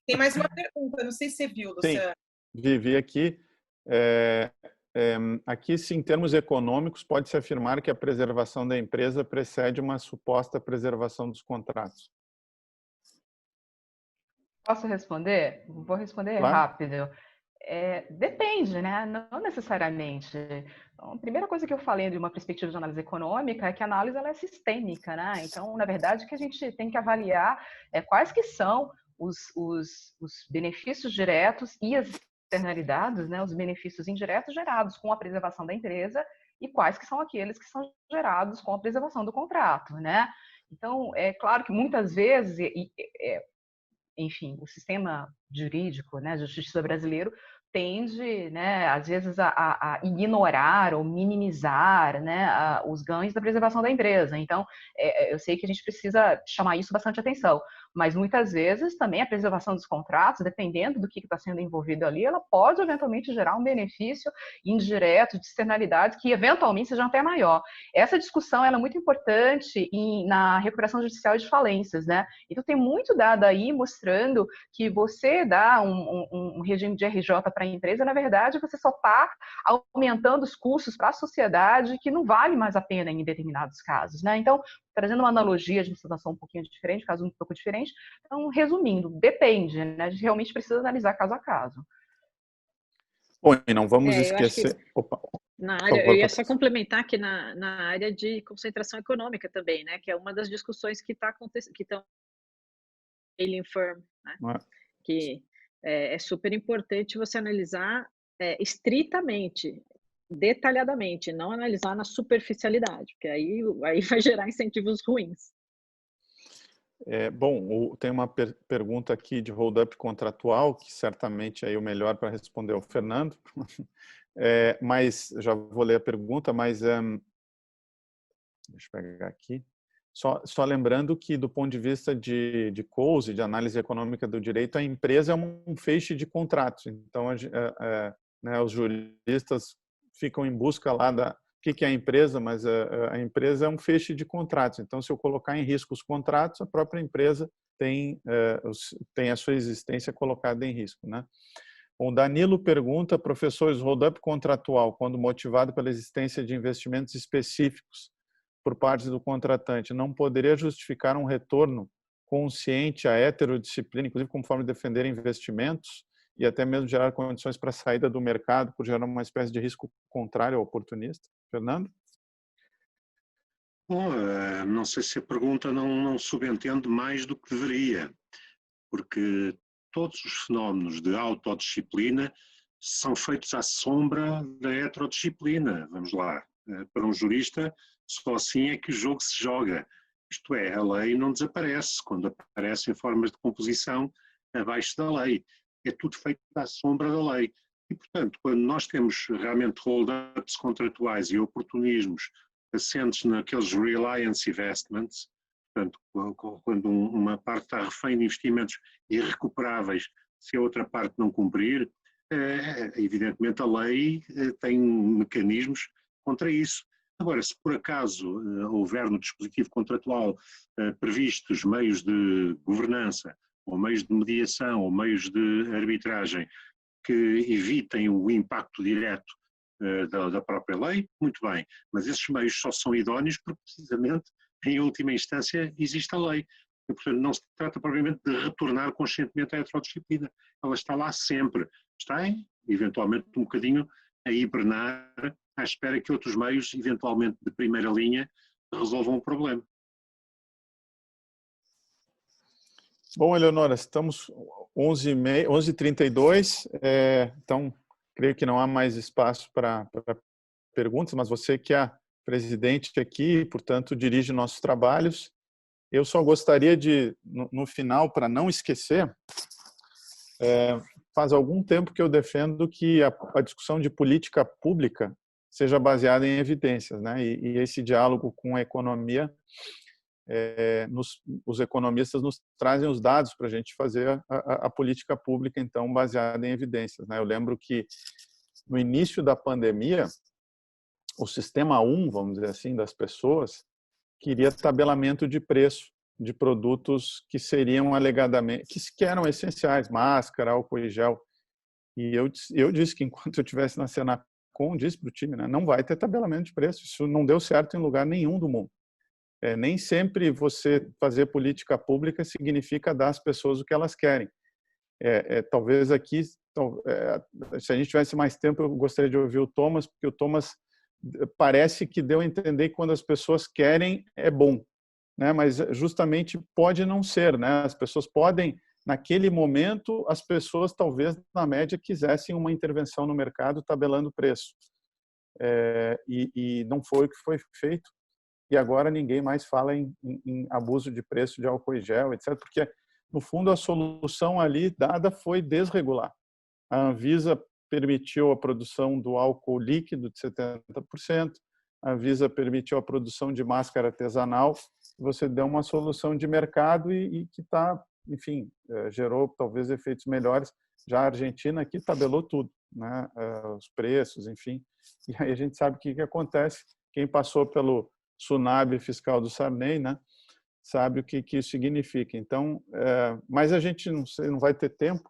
Tem mais uma pergunta, não sei se você viu, Luciano. Sim, vi aqui. Aqui, sim, em termos econômicos, pode-se afirmar que a preservação da empresa precede uma suposta preservação dos contratos. Posso responder? Vou responder Claro. rápido. Depende, né? Não necessariamente. Então, a primeira coisa que eu falei de uma perspectiva de análise econômica é que a análise ela é sistêmica, né? Então, na verdade, o que a gente tem que avaliar quais que são os benefícios diretos e as externalidades, né? Os benefícios indiretos gerados com a preservação da empresa e quais que são aqueles que são gerados com a preservação do contrato, né? Então, é claro que muitas vezes, enfim, o sistema jurídico, né, de justiça brasileiro tende, né, às vezes a ignorar ou minimizar, né, os ganhos da preservação da empresa. Então, eu sei que a gente precisa chamar isso bastante atenção, mas muitas vezes também a preservação dos contratos, dependendo do que está sendo envolvido ali, ela pode eventualmente gerar um benefício indireto de externalidades que eventualmente sejam até maior. Essa discussão ela é muito importante na recuperação judicial de falências, né? Então tem muito dado aí mostrando que você dá um regime de RJ para a empresa, na verdade, você só está aumentando os custos para a sociedade, que não vale mais a pena em determinados casos, né? Então, trazendo uma analogia de uma situação um pouquinho diferente, caso um pouco diferente, então, resumindo, depende, né? A gente realmente precisa analisar caso a caso. Bom, e não vamos esquecer... Opa. Eu ia só complementar que na área de concentração econômica também, né? Que é uma das discussões que está acontecendo, que estão alien firm, né? Que é super importante você analisar estritamente, detalhadamente, não analisar na superficialidade, porque aí vai gerar incentivos ruins. Bom, tem uma pergunta aqui de hold-up contratual, que certamente aí o melhor para responder é o Fernando. Mas já vou ler a pergunta, mas deixa eu pegar aqui. Só lembrando que, do ponto de vista de COSE, de análise econômica do direito, a empresa é um feixe de contratos. Então, né, os juristas ficam em busca lá da que é a empresa, mas a empresa é um feixe de contratos. Então, se eu colocar em risco os contratos, a própria empresa tem a sua existência colocada em risco, né? O Danilo pergunta, professores, hold-up contratual, quando motivado pela existência de investimentos específicos por parte do contratante, não poderia justificar um retorno consciente à heterodisciplina, inclusive como forma de defender investimentos e até mesmo gerar condições para a saída do mercado, por gerar uma espécie de risco contrário ao oportunista? Fernando? Bom, não sei se a pergunta não subentende mais do que deveria, porque todos os fenómenos de autodisciplina são feitos à sombra da heterodisciplina. Vamos lá, para um jurista, só assim é que o jogo se joga. Isto é, a lei não desaparece quando aparecem formas de composição abaixo da lei. É tudo feito à sombra da lei. E, portanto, quando nós temos realmente hold-ups contratuais e oportunismos assentes naqueles reliance investments, portanto, quando uma parte está refém de investimentos irrecuperáveis se a outra parte não cumprir, evidentemente a lei tem mecanismos contra isso. Agora, se por acaso houver no dispositivo contratual previstos meios de governança, ou meios de mediação, ou meios de arbitragem que evitem o impacto direto da própria lei, muito bem, mas esses meios só são idóneos porque precisamente, em última instância, existe a lei. E, portanto, não se trata propriamente de retornar conscientemente à heterodisciplina. Ela está lá sempre. Está, eventualmente, um bocadinho a hibernar à espera que outros meios, eventualmente de primeira linha, resolvam o problema. Bom, Eleonora, estamos 11h32, então creio que não há mais espaço para perguntas, mas você que é presidente aqui, portanto, dirige nossos trabalhos. Eu só gostaria de, no final, para não esquecer, faz algum tempo que eu defendo que a discussão de política pública seja baseada em evidências, né? E esse diálogo com a economia, os economistas nos trazem os dados para a gente fazer a política pública, então, baseada em evidências, né? Eu lembro que, no início da pandemia, o sistema 1, vamos dizer assim, das pessoas, queria tabelamento de preço de produtos que seriam alegadamente, que eram essenciais, máscara, álcool e gel. E eu disse que enquanto eu estivesse na Senacom, disse para o time, né, não vai ter tabelamento de preço. Isso não deu certo em lugar nenhum do mundo. Nem sempre você fazer política pública significa dar às pessoas o que elas querem. Talvez aqui, se a gente tivesse mais tempo, eu gostaria de ouvir o Thomas, porque o Thomas parece que deu a entender que quando as pessoas querem, é bom, né? Mas justamente pode não ser, né? As pessoas podem, naquele momento, as pessoas talvez, na média, quisessem uma intervenção no mercado tabelando preço. E não foi o que foi feito. E agora ninguém mais fala em abuso de preço de álcool e gel, etc., porque, no fundo, a solução ali dada foi desregular. A Anvisa permitiu a produção do álcool líquido de 70%, a Anvisa permitiu a produção de máscara artesanal, você deu uma solução de mercado e que está, enfim, gerou talvez efeitos melhores. Já a Argentina aqui tabelou tudo, né? Os preços, enfim. E aí a gente sabe o que acontece. Quem passou pelo tsunami fiscal do Sarney, né, sabe o que isso significa. Então, mas a gente não vai ter tempo,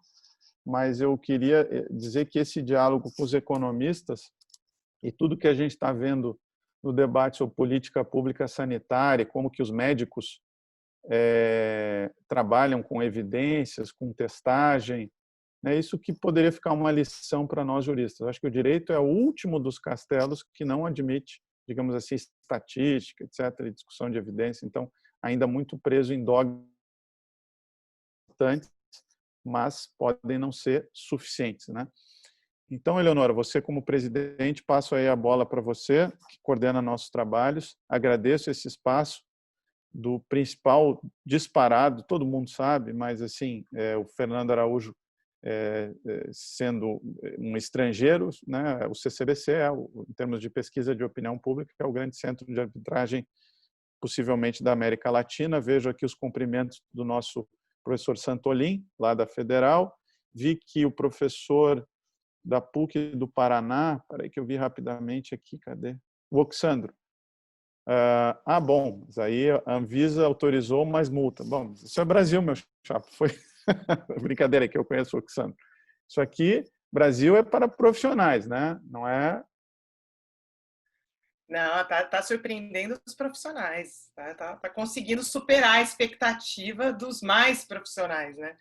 mas eu queria dizer que esse diálogo com os economistas e tudo que a gente está vendo no debate sobre política pública sanitária, como que os médicos trabalham com evidências, com testagem, É isso que poderia ficar uma lição para nós juristas. Eu acho que o direito é o último dos castelos que não admite, digamos assim, estatística, etc., e discussão de evidência. Então, ainda muito preso em dogmas importantes, mas podem não ser suficientes, né? Então, Eleonora, você como presidente, passo aí a bola para você, que coordena nossos trabalhos. Agradeço esse espaço do principal disparado, todo mundo sabe, mas assim, o Fernando Araújo sendo um estrangeiro, né? O CCBC, em termos de pesquisa de opinião pública, é o grande centro de arbitragem, possivelmente da América Latina. Vejo aqui os cumprimentos do nosso professor Santolin, lá da Federal. Vi que o professor da PUC do Paraná, peraí que eu vi rapidamente aqui, cadê? O Oxandro. Bom, mas aí a Anvisa autorizou mais multa. Bom, isso é Brasil, meu chapa. Foi brincadeira que eu conheço o Oxandro. Isso aqui, Brasil é para profissionais, né? Não é... Não, tá surpreendendo os profissionais. Tá conseguindo superar a expectativa dos mais profissionais, né?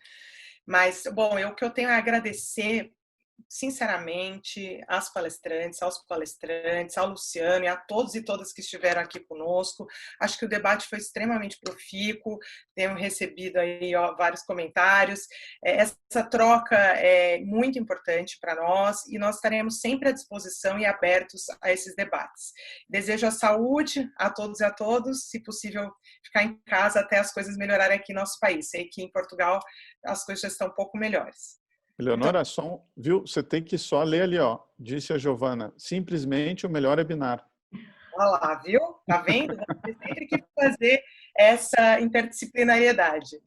Mas, bom, o que eu tenho a agradecer, sinceramente, às palestrantes, aos palestrantes, ao Luciano e a todos e todas que estiveram aqui conosco. Acho que o debate foi extremamente profícuo, tenho recebido aí vários comentários. Essa troca é muito importante para nós e nós estaremos sempre à disposição e abertos a esses debates. Desejo a saúde a todos e a todos, se possível ficar em casa até as coisas melhorarem aqui no nosso país. Sei que em Portugal as coisas já estão um pouco melhores. Leonora, viu? Você tem que só ler ali, ó. Disse a Giovana, simplesmente o melhor é binar. Olha lá, viu? Tá vendo? Você sempre que fazer essa interdisciplinariedade.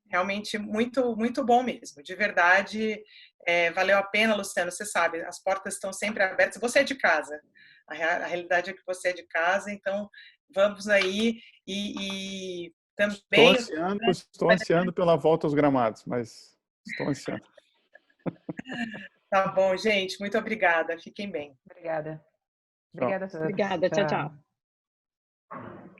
Realmente muito, muito bom mesmo. De verdade, valeu a pena, Luciano. Você sabe, as portas estão sempre abertas. Você é de casa. A realidade é que você é de casa, então vamos aí e também... Estou ansiando pela volta aos gramados, mas estou ansiando. Tá bom, gente. Muito obrigada. Fiquem bem. Obrigada. Tchau. Obrigada a todos. Obrigada, tchau, tchau.